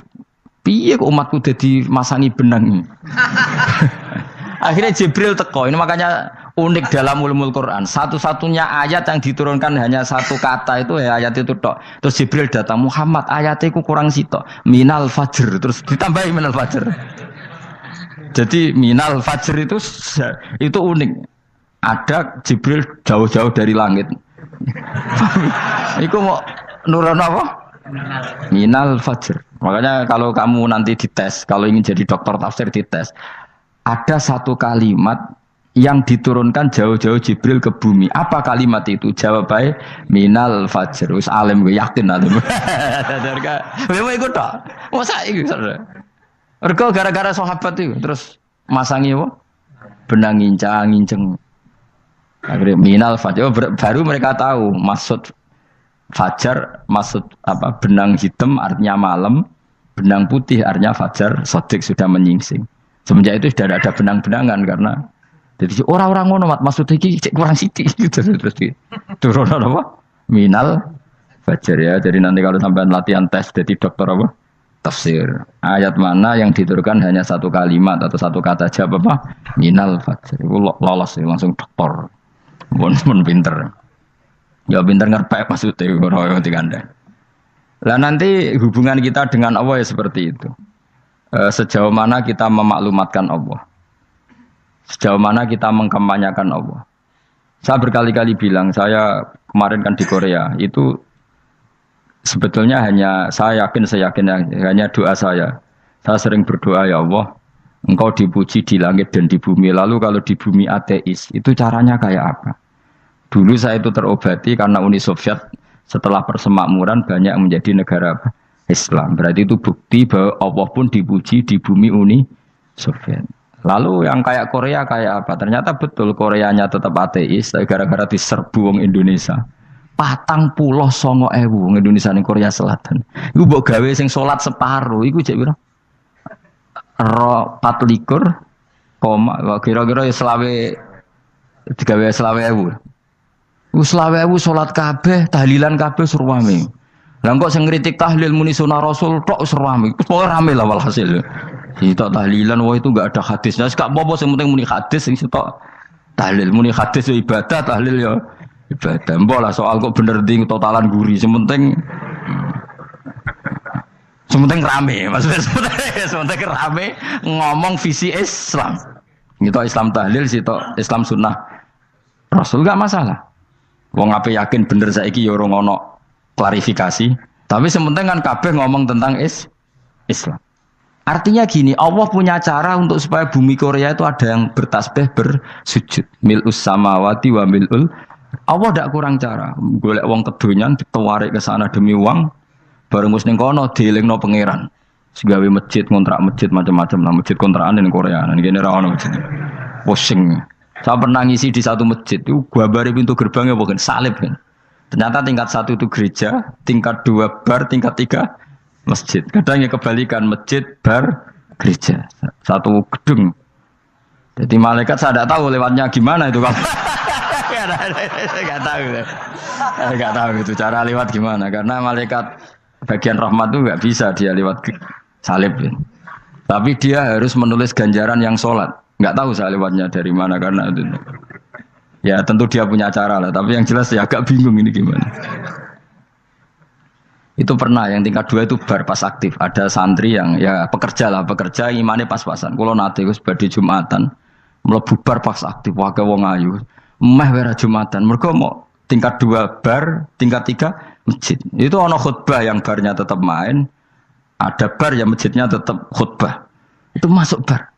piye kok umatku dadi masangi benang ini. Akhirnya Jibril teko. Ini makanya unik dalam ulumul Quran. Satu-satunya ayat yang diturunkan hanya 1 kata itu ya ayat itu tok. Terus Jibril datang, Muhammad ayatnya itu kurang sitok. Minal fajr. Terus ditambahi minal fajr. Jadi minal fajr itu unik. Ada Jibril jauh-jauh dari langit. Iku mau nurun apa? Minal fajr. Makanya kalau kamu nanti dites, kalau ingin jadi dokter tafsir dites, ada 1 kalimat yang diturunkan jauh-jauh Jibril ke bumi. Apa kalimat itu? Jawabannya minal fajr. Wis alim gue yakin alim. Memang ikut tak? Masa ikut? Ergo gara-gara sahabat itu terus masangi apa? Benang ngincang. Akhirnya minal fajr. Baru mereka tahu maksud fajar, maksud apa? Benang hitam artinya malam, benang putih artinya fajar. Sodik sudah menyingsing. Semenjak itu sudah ada benang-benangan karena jadi orang-orang ngono maksudnya iki kurang sithik gitu terus turun apa? Minal fajr ya. Jadi nanti kalau sampai latihan tes jadi dokter apa? Tafsir. Ayat mana yang diturunkan hanya 1 kalimat atau 1 kata jawab apa? Minal fajr. Itu lolos langsung dokter. Pun pinter. Ya pinter ngerpek maksudnya ora digandeng. Lah nanti hubungan kita dengan Allah ya seperti itu. Sejauh mana kita memaklumatkan Allah, sejauh mana kita mengkampanyakan Allah. Saya berkali-kali bilang, saya kemarin kan di Korea, itu sebetulnya saya yakin hanya doa saya. Saya sering berdoa, ya Allah, Engkau dipuji di langit dan di bumi. Lalu kalau di bumi ateis, itu caranya kayak apa? Dulu saya itu terobati karena Uni Soviet setelah persemakmuran banyak menjadi negara Islam. Berarti itu bukti bahwa Allah pun dipuji di bumi Uni Soviet. Lalu yang kayak Korea kayak apa? Ternyata betul Koreanya tetap ateis, tapi gara-gara diserbu wong Indonesia. 49.000 wong Indonesia ning Korea Selatan. Iku mbok gawe sing salat separuh, iku cek piro? 24, kira-kira ya selawe digawe 20.000. Wis 20.000 salat kabeh, tahlilan kabeh surwame. Lah kok sing ngritik tahlil muni sunah Rasul tok surwame. Pokoke rame lah walhasil. Sitok tahlilan wah itu enggak ada hadisnya. Gak apa-apa sing penting muni hadis sing sitok tahlil muni hadis ya ibadah, tahlil ya ibadah. Mbok lah soal kok bener ding totalan guri, sementing rame, maksudnya sementing rame ngomong visi Islam. Gitu Islam tahlil, sitok Islam sunnah Rasul gak masalah. Wong ape yakin bener saiki ya ora ono klarifikasi, tapi sementing kan kabeh ngomong tentang Islam. Artinya gini, Allah punya cara untuk supaya bumi Korea itu ada yang bertasbih bersujud. Mil'us samawati wa mil'ul. Allah tidak kurang cara. Golek wong kedonyan ditawarik ke sana demi uang. Bareng wis ning kono dielingno pangeran. Segawe masjid, kontrak masjid macam-macam lah, masjid kontrakan ning Korea. Nang kene ra ono masjid. Pusing. Saya pernah ngisi di satu masjid itu gambare pintu gerbangnya bukan salib kan. Ternyata tingkat 1 itu gereja, tingkat 2 bar, tingkat 3 masjid. Kadang ya kebalikan, masjid, bar, gereja. Satu gedung. Jadi malaikat saya tidak tahu lewatnya gimana itu. Enggak tahu itu cara lewat gimana. Karena malaikat bagian rahmat itu enggak bisa dia lewat salib. Tapi dia harus menulis ganjaran yang sholat. Enggak tahu saya lewatnya dari mana karena itu. Ya tentu dia punya cara lah. Tapi yang jelas ya agak bingung ini gimana. Itu pernah yang tingkat 2 itu bar pas aktif. Ada santri yang ya pekerja imane pas-pasan. Kulo nate wis badhe Jumatan, mlebu bar pas aktif wae wong ayu. Meh wera Jumatan. Mergo mau tingkat 2 bar, tingkat 3 masjid. Itu ono khutbah yang barnya tetap main, ada bar yang masjidnya tetap khutbah. Itu masuk bar.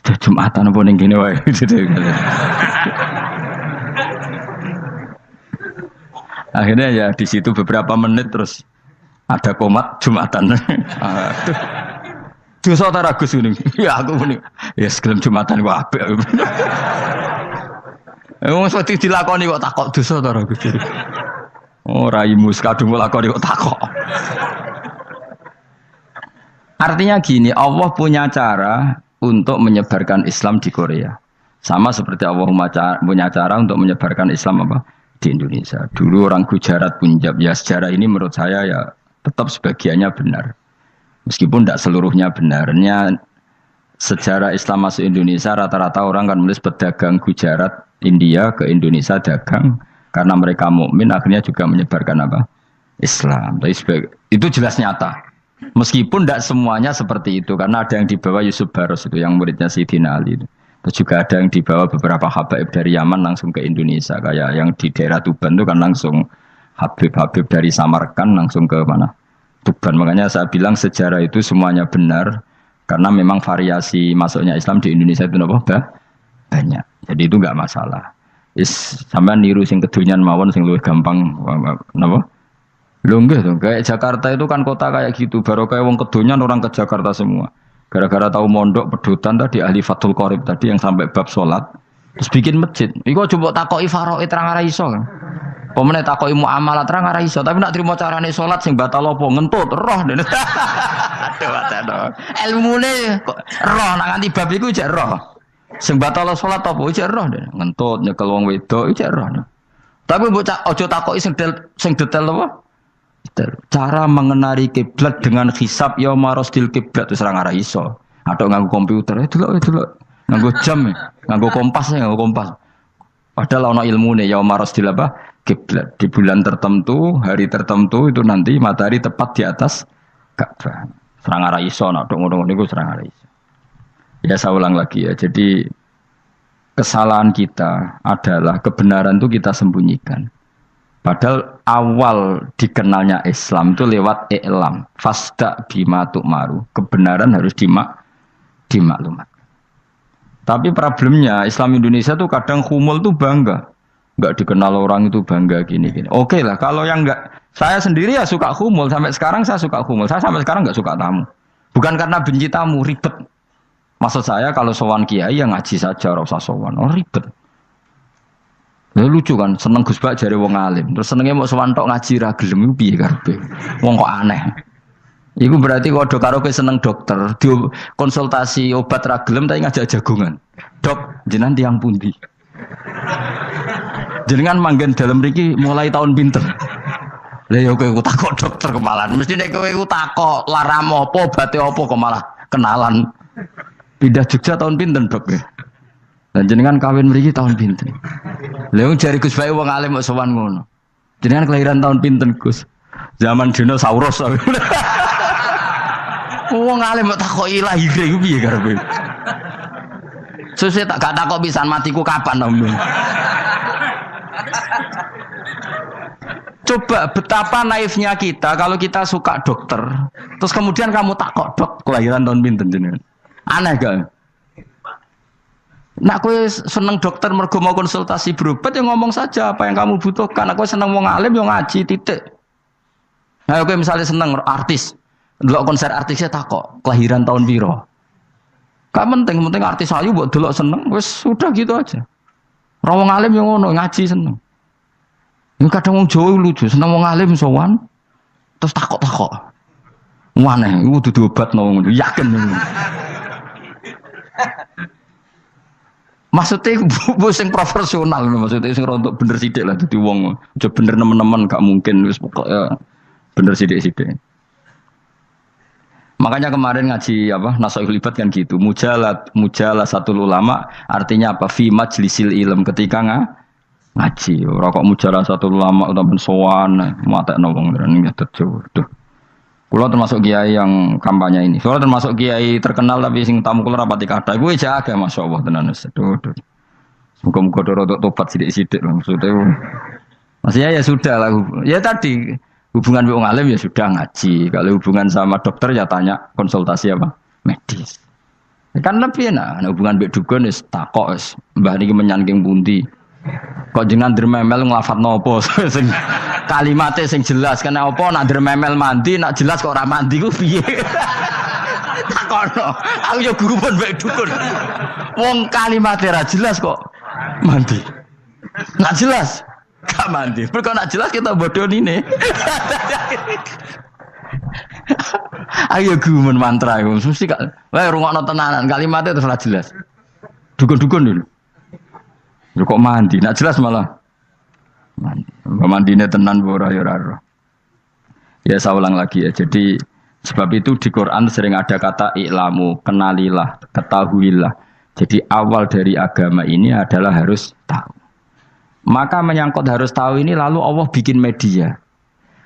Sudah Jumatan apa ning kene wae. Akhirnya ya di situ beberapa menit terus ada komat Jumatan. Dosa ta Gus ini. Ya aku muni. Ya segelem Jumatan kok apik. Wong seperti dilakoni kok takok dosa ta Gus. Oh raimu kadung lakoni kok takok. Artinya gini, Allah punya cara untuk menyebarkan Islam di Korea. Sama seperti Allah punya cara untuk menyebarkan Islam apa? Di Indonesia. Dulu orang Gujarat, Punjab, ya sejarah ini menurut saya ya tetap sebagiannya benar. Meskipun tidak seluruhnya benarnya sejarah Islam masuk Indonesia rata-rata orang kan menulis pedagang Gujarat, India ke Indonesia dagang karena mereka mukmin akhirnya juga menyebarkan apa? Islam. Itu jelas nyata. Meskipun tidak semuanya seperti itu karena ada yang dibawa Yusuf Baros itu yang muridnya Sayyidina Ali itu. Terus juga ada yang dibawa beberapa habaib dari Yaman langsung ke Indonesia kayak yang di daerah Tuban itu kan langsung Habib-habib dari Samarkand langsung ke mana? Tuban. Makanya saya bilang sejarah itu semuanya benar karena memang variasi masuknya Islam di Indonesia itu banyak. Jadi itu enggak masalah. Sampean niru sing kedonyan mawon sing luwih gampang napa? Lho nggih to, kayak Jakarta itu kan kota kayak gitu, baru kayak wong kedonyan orang ke Jakarta semua. Gara-gara tahu mondok pedutan tadi ahli Fathul Qorib tadi yang sampai bab salat terus bikin masjid. Iku coba takoki faraid terang ora iso kan. Pemene takoki muamalah terang ora iso, tapi nak trimo carane salat sing batal apa ngentut roh. Aduh. Ilmune kok roh nak nganti bab iku jek roh. Sing batal salat apa jek roh ngentut nyekel wong wedok jek roh. Tapi mbok aja takoki sing detail apa? Cara mengenali kiblat dengan hisab ya marosdil kiblat itu serang arah iso. Atau nganggo komputer itu loh, nganggo jam, nganggo kompas. Padahal ono ilmune ya marosdil apa kiblat di bulan tertentu, hari tertentu itu nanti matahari tepat di atas Ka'bah. Serang arah iso, nak ngono niku serang arah iso. Ya saya ulang lagi ya. Jadi kesalahan kita adalah kebenaran itu kita sembunyikan. Padahal awal dikenalnya Islam itu lewat i'lam, fasda bima tu'maru. Kebenaran harus dimaklumat. Tapi problemnya Islam Indonesia tuh kadang humul tuh bangga. Enggak dikenal orang itu bangga gini. Oke lah, kalau yang enggak, saya sendiri ya suka humul. Sampai sekarang saya suka humul. Saya sampai sekarang enggak suka tamu. Bukan karena benci tamu, ribet. Maksud saya kalau sowan kiai yang ngaji saja, ora usah sowan. Oh ribet. Ya lucu kan, seneng Gus Bak jare wong alim. Terus senenge mau sowan tok ngaji ra gelem iku piye karepe? Wong kok aneh. Iku berarti kok karo kowe seneng dokter, konsultasi obat ra gelem tapi ngajak jagongan. Dok, jenengan tiyang pundi? jenengan manggen dalam mriki mulai tahun pinten? Lah ya kowe takok dokter kemalan. Mesti nek kowe takok laram apa, obate apa kok malah kenalan. Pindah Jogja tahun pinten, Dok? Lan jenengan kawin mriki tahun pinten? Lah wong jare Gus Bae wong alim kok sowan ngono. Jenengan kelahiran tahun pinten, Gus? Zaman dinosaurus. Wong alim kok takoki lahire iku piye karepe? Sesuk tak gak takok pisan matiku kapan, Om. Coba betapa naifnya kita kalau kita suka dokter, terus kemudian kamu takok, Dok, kelahiran tahun pinten jenengan? Aneh gak? Nak kowe seneng dokter mergo mau konsultasi berobat ya ngomong saja apa yang kamu butuhkan. Aku seneng wong alim yo ngaji titik. Nah, kowe misalnya seneng artis, delok konser artisnya takok, kelahiran tahun piro? Gak penting artis ayu mbok delok seneng, wis sudah gitu aja. Ora wong alim yo ngono, ngaji seneng. Ini kadang wong Jawa lucu, seneng wong alim sowan terus takok-takok. Waneh, iku dudu obatno ngono, yakin. Maksudnya sing profesional, maksudnya sing rontok bener sithik lah dadi wong. Aja bener nemen-nemen gak mungkin wis pokoke bener sithik-sithik. Makanya kemarin ngaji apa Nasaihul Ibad kan gitu. Mujalah satu ulama artinya apa? Fi majlisil ilm ketika ngaji. Ora kok mujalah satu ulama utawa sowan matekno wong ngene nyatet Jawa. Kula termasuk kiai yang kampanye ini. Soalnya termasuk kiai terkenal tapi sing tamu kula rapati kathah. Iku jaga masyaallah tenan wis. Muga-muga rodok tobat sithik-sithik maksudnya. Maksudnya ya sudah lah. Ya tadi hubungan wong alim ya sudah ngaji. Kalau hubungan sama dokter ya tanya konsultasi apa? Medis. Kan lebih enak. Hubungan mbek dukun wis takok wis. Mbah niki menyangking pundi? Kok jenengan dermemel nglafadzno apa sing kalimate sing jelas kena apa nak dermemel mandi nak jelas kok ora mandi ku piye takono aku yo guru pun mbek dukun wong kalimate ra jelas kok mandi nak jelas gak mandi mergo nak jelas kita bodoni ne ayo guru mantra iku mesti gak wae rungokno tenanan kalimate terus ora jelas dukun-dukun dulu kok mandi, nak jelas malah mandine tenan ora ya ora. Ya saya ulang lagi ya. Jadi sebab itu di Quran sering ada kata i'lamu, kenalilah, ketahuilah. Jadi awal dari agama ini adalah harus tahu. Maka menyangkut harus tahu ini lalu Allah bikin media.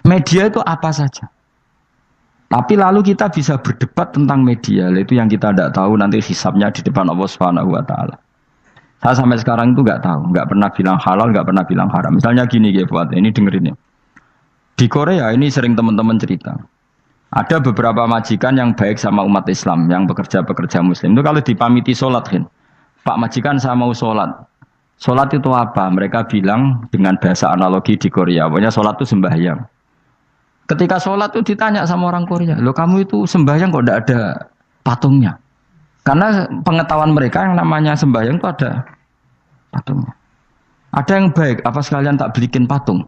Media itu apa saja. Tapi lalu kita bisa berdebat tentang media. Itu yang kita tidak tahu nanti hisabnya di depan Allah Subhanahu wa taala. Saya sampai sekarang itu nggak tahu, nggak pernah bilang halal, nggak pernah bilang haram. Misalnya gini, buat ini dengerin ya. Di Korea ini sering teman-teman cerita. Ada beberapa majikan yang baik sama umat Islam, yang bekerja Muslim. Itu kalau dipamiti sholat, kan, Pak majikan saya mau sholat. Sholat itu apa? Mereka bilang dengan bahasa analogi di Korea. Pokoknya sholat itu sembahyang. Ketika sholat itu ditanya sama orang Korea, loh kamu itu sembahyang kok tidak ada patungnya? Karena pengetahuan mereka yang namanya sembahyang itu ada patungnya. Ada yang baik, apa sekalian tak belikin patung?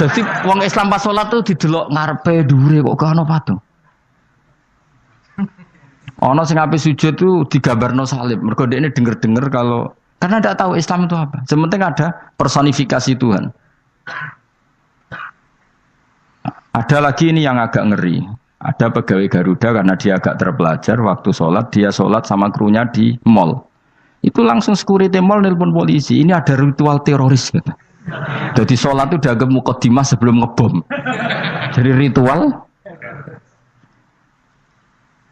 Jadi wong Islam pas sholat tuh didelok ngarepe dure kok gak ono patung. Ono sing ape sujud tuh digambarno salib. Mergo dekne denger-denger kalau karena tidak tahu Islam itu apa. Sementing ada personifikasi Tuhan. Ada lagi ini yang agak ngeri. Ada pegawai Garuda karena dia agak terpelajar waktu sholat, dia sholat sama krunya di mall. Itu langsung security mall nelpon polisi, ini ada ritual teroris gitu. Jadi sholat itu dianggap mukadimah sebelum ngebom. Jadi ritual.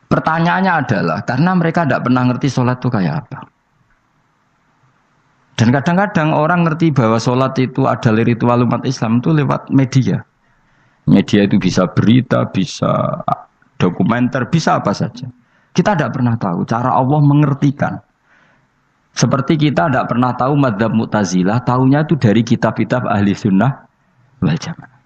Pertanyaannya adalah, karena mereka tidak pernah ngerti sholat itu kayak apa. Dan kadang-kadang orang ngerti bahwa sholat itu adalah ritual umat Islam itu lewat media. Media itu bisa berita, bisa dokumenter, bisa apa saja. Kita tidak pernah tahu cara Allah mengertikan. Seperti kita tidak pernah tahu madzhab Mu'tazilah, tahunya itu dari kitab-kitab ahli sunnah wal jamaah.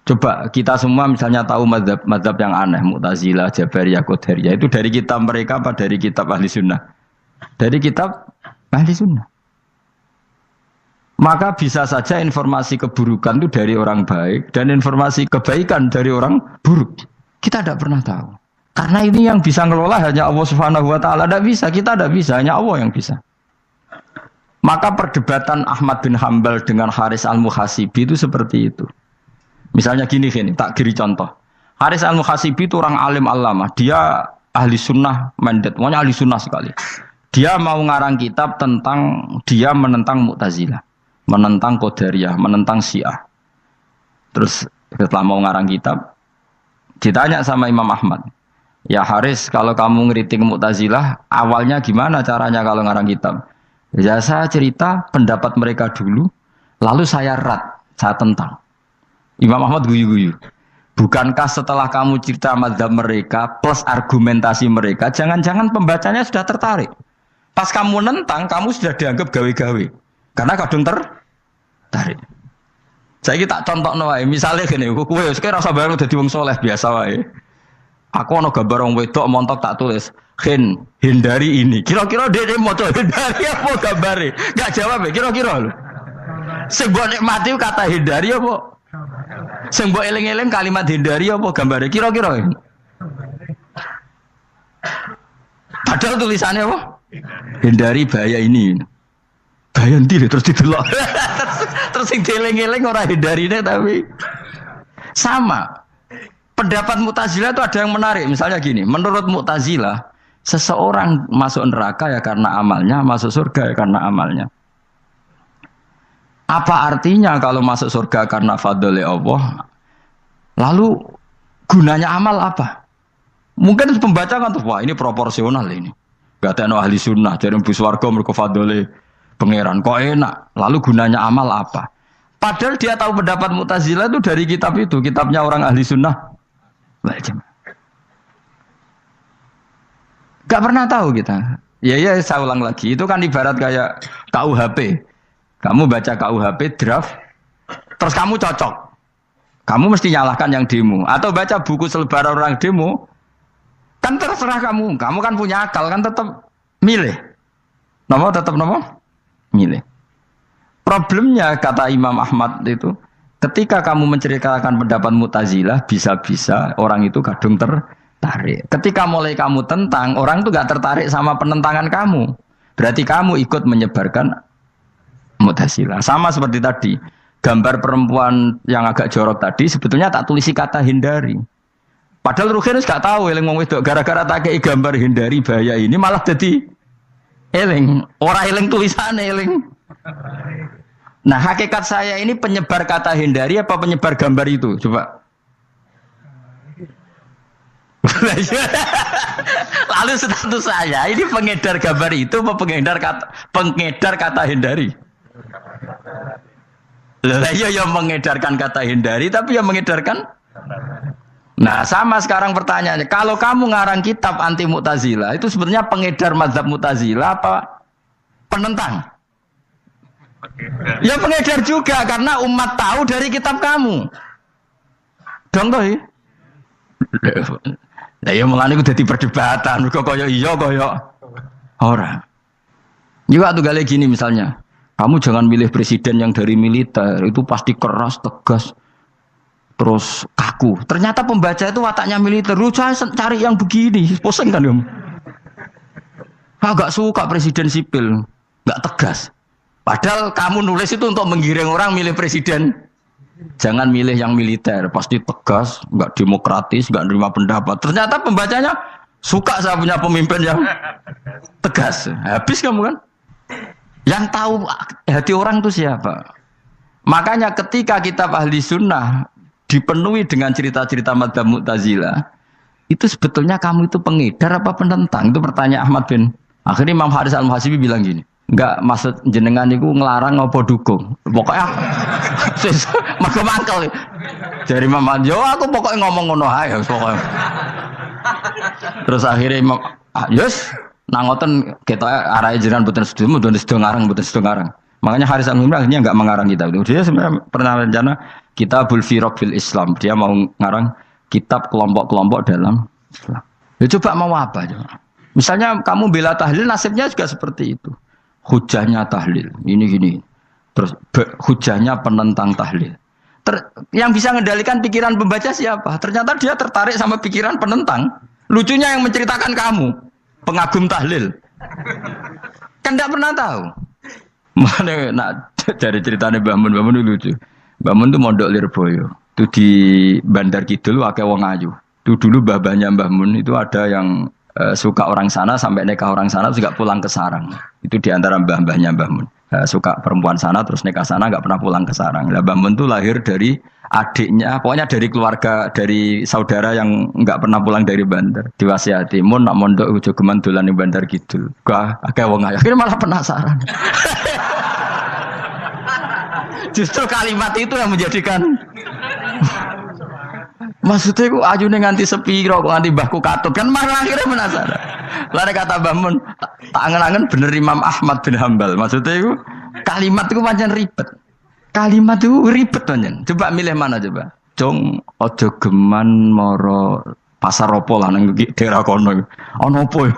Coba kita semua misalnya tahu madzhab yang aneh, Mu'tazilah, Jabariyah, Qadariyah, itu dari kitab mereka apa dari kitab ahli sunnah? Dari kitab ahli sunnah. Maka bisa saja informasi keburukan itu dari orang baik dan informasi kebaikan dari orang buruk. Kita tidak pernah tahu. Karena ini yang bisa ngelola hanya Allah Subhanahu wa taala. Tidak bisa, kita tidak bisa, hanya Allah yang bisa. Maka perdebatan Ahmad bin Hambal dengan Haris al-Muhasibi itu seperti itu. Misalnya gini, tak kiri contoh. Haris al-Muhasibi itu orang alim alama. Dia ahli sunnah mandat. Pokoknya ahli sunnah sekali. Dia mau ngarang kitab tentang, dia menentang Mu'tazilah. Menentang Qadariyah, menentang Syiah. Terus setelah mau ngarang kitab, ditanya sama Imam Ahmad. Ya Haris, kalau kamu ngeritik Mu'tazilah, awalnya gimana caranya kalau ngarang kitab? Ya saya cerita pendapat mereka dulu, lalu saya saya tentang. Imam Ahmad guyu-guyu. Bukankah setelah kamu cerita mazhab mereka plus argumentasi mereka, jangan-jangan pembacanya sudah tertarik. Pas kamu nentang, kamu sudah dianggap gawe-gawe. Karena kadung tertarik. Saya kita contoh wae, misalnya gini, kowe sekarang rasa bareng dadi wong soleh biasa wae. Aku ana gambar wong wedok montok tak tulis, hindari ini. Kira-kira dia moco hindari apa gambare? Enggak jawab ya, kira-kira lho. Sing mbok nikmati kata hindari apa? Sing mbok eling-eling kalimat hindari apa gambare? Kira-kira. Padahal tulisannya apa? Hindari bahaya ini. Bahaya ndi terus didelok. Terus sing dieling-eling ora hindarine tapi sama. Pendapat Mu'tazilah itu ada yang menarik. Misalnya gini, menurut Mu'tazilah, seseorang masuk neraka ya karena amalnya, masuk surga ya karena amalnya. Apa artinya kalau masuk surga karena fadl Allah? Lalu gunanya amal apa? Mungkin pembaca kan tuh, wah ini proporsional ini. Gak ada ahli sunnah, jadi bus warga mereka fadl pangeran. Kok enak? Lalu gunanya amal apa? Padahal dia tahu pendapat Mu'tazilah itu dari kitab itu, kitabnya orang ahli sunnah. Gak pernah tahu kita. Ya saya ulang lagi. Itu kan ibarat kayak KUHP. Kamu baca KUHP draft, terus kamu cocok. Kamu mesti nyalahkan yang demo. Atau baca buku selebaran orang demo, kan terserah kamu. Kamu kan punya akal, kan tetap milih. Tetap milih. Problemnya kata Imam Ahmad itu, ketika kamu menceritakan pendapat Mu'tazilah, bisa-bisa orang itu kadung tertarik. Ketika mulai kamu tentang, orang itu gak tertarik sama penentangan kamu. Berarti kamu ikut menyebarkan Mu'tazilah. Sama seperti tadi, gambar perempuan yang agak jorok tadi, sebetulnya tak tulisi kata hindari. Padahal Ruhinus gak tahu, eling wong wedok gara-gara tak kei gambar hindari bahaya ini, malah jadi eling. Orang eling tulisannya eling. Nah hakikat saya ini penyebar kata hindari apa penyebar gambar itu? Coba. Lalu status saya ini pengedar gambar itu apa pengedar kata hindari? Iya yang mengedarkan kata hindari tapi yang mengedarkan. Nah sama sekarang pertanyaannya, kalau kamu ngarang kitab anti Mu'tazilah itu sebetulnya pengedar mazhab Mu'tazilah apa penentang? Ya pengedar juga karena umat tahu dari kitab kamu. Dong toh. Lah ya mulane ku dadi perdebatan, kok koyo iya koyo ora. Juga tuh gale gini misalnya, kamu jangan milih presiden yang dari militer, itu pasti keras, tegas, terus kaku. Ternyata pembaca itu wataknya militer, lu cari yang begini, pusing kan kamu. Agak suka presiden sipil, nggak tegas. Padahal kamu nulis itu untuk menggiring orang milih presiden. Jangan milih yang militer, pasti tegas, nggak demokratis, nggak nerima pendapat. Ternyata pembacanya suka saya punya pemimpin yang tegas. Habis kamu kan? Yang tahu hati orang itu siapa? Makanya ketika kitab ahli sunnah dipenuhi dengan cerita-cerita mazhab Mu'tazilah, itu sebetulnya kamu itu pengedar apa penentang? Itu pertanyaan Ahmad bin. Akhirnya Imam Haris al-Muhasibi bilang gini. Enggak maksud jenengan itu ngelarang apa dukung. Pokoknya mangkel. Dari Imam Yo aku pokoknya ngomong ngono ae pokoknya. Terus akhirnya Imam yes nang ngoten ketok arahe jenengan mboten sedo ngarang. Makanya Haris al-Muhasibi akhirnya enggak mengarang kitab itu. Dia sebenarnya pernah rencana Kitabul Firaq fil Islam. Dia mau ngarang kitab kelompok-kelompok dalam Islam. Ya coba mau apa coba. Misalnya kamu bela tahlil nasibnya juga seperti itu. Hujahnya tahlil, ini gini. Terus hujahnya penentang tahlil. Yang bisa mengendalikan pikiran pembaca siapa? Ternyata dia tertarik sama pikiran penentang. Lucunya yang menceritakan kamu, pengagum tahlil. Kan tidak pernah tahu. Mana nak dari ceritanya Mbah Mun itu lucu. Mbah Mun tuh mondok Lirboyo. Itu di Bandar Kidul akeh wong ayu. Itu dulu babanya Mbah Mun itu ada yang suka orang sana sampai nikah orang sana juga pulang ke sarang. Itu diantara mbah-mbahnya Mbah Mun. Suka perempuan sana terus nikah sana nggak pernah pulang ke sarang. Lah Mbah Mun tuh lahir dari adiknya, pokoknya dari keluarga, dari saudara yang nggak pernah pulang dari Bandar. Diwasiati, Mun nak mondok ujo geman dolan ning Bandar Kidul. Kah akeh wong ayu. Akhirnya malah penasaran. Justru kalimat itu yang menjadikan maksudnya ku ajune nganti sepiro kok nganti mbahku katut kan malah akhirnya penasaran. Lare kata Mbah Mun, tak angen-angen bener Imam Ahmad bin Hambal. Maksudnya ku kalimat itu pancen ribet. Kalimat itu ribet pancen. Coba milih mana coba? Jong aja geman moro pasar opo lah nang daerah kono. Ono opo?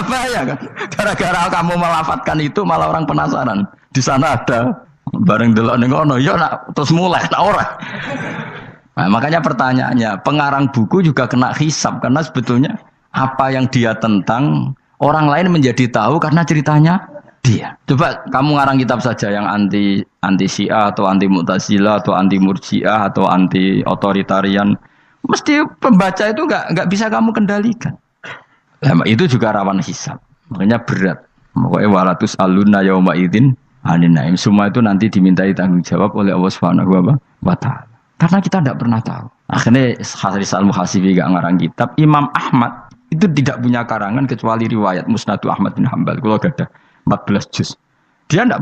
Bahaya kan. Gara-gara kamu melafatkan itu malah orang penasaran. Di sana ada bareng delok ning kono ya nak terus mulai nak ora. Nah, makanya pertanyaannya, pengarang buku juga kena hisab karena sebetulnya apa yang dia tentang orang lain menjadi tahu karena ceritanya dia. Coba kamu ngarang kitab saja yang anti Syiah atau anti Mu'tazilah atau anti Murji'ah atau anti otoritarian, mesti pembaca itu enggak bisa kamu kendalikan. Nah, itu juga rawan hisab. Makanya berat. Pokoknya walatus alunna yauma idzin anin naim. Semua itu nanti dimintai tanggung jawab oleh Allah Subhanahu wa taala. Karena kita tidak pernah tahu. Akhirnya Haris Al-Muhasibi gak ngarang kitab. Imam Ahmad itu tidak punya karangan kecuali riwayat Musnadu Ahmad bin Hambal. Kalau ada 14 juz. Dia tidak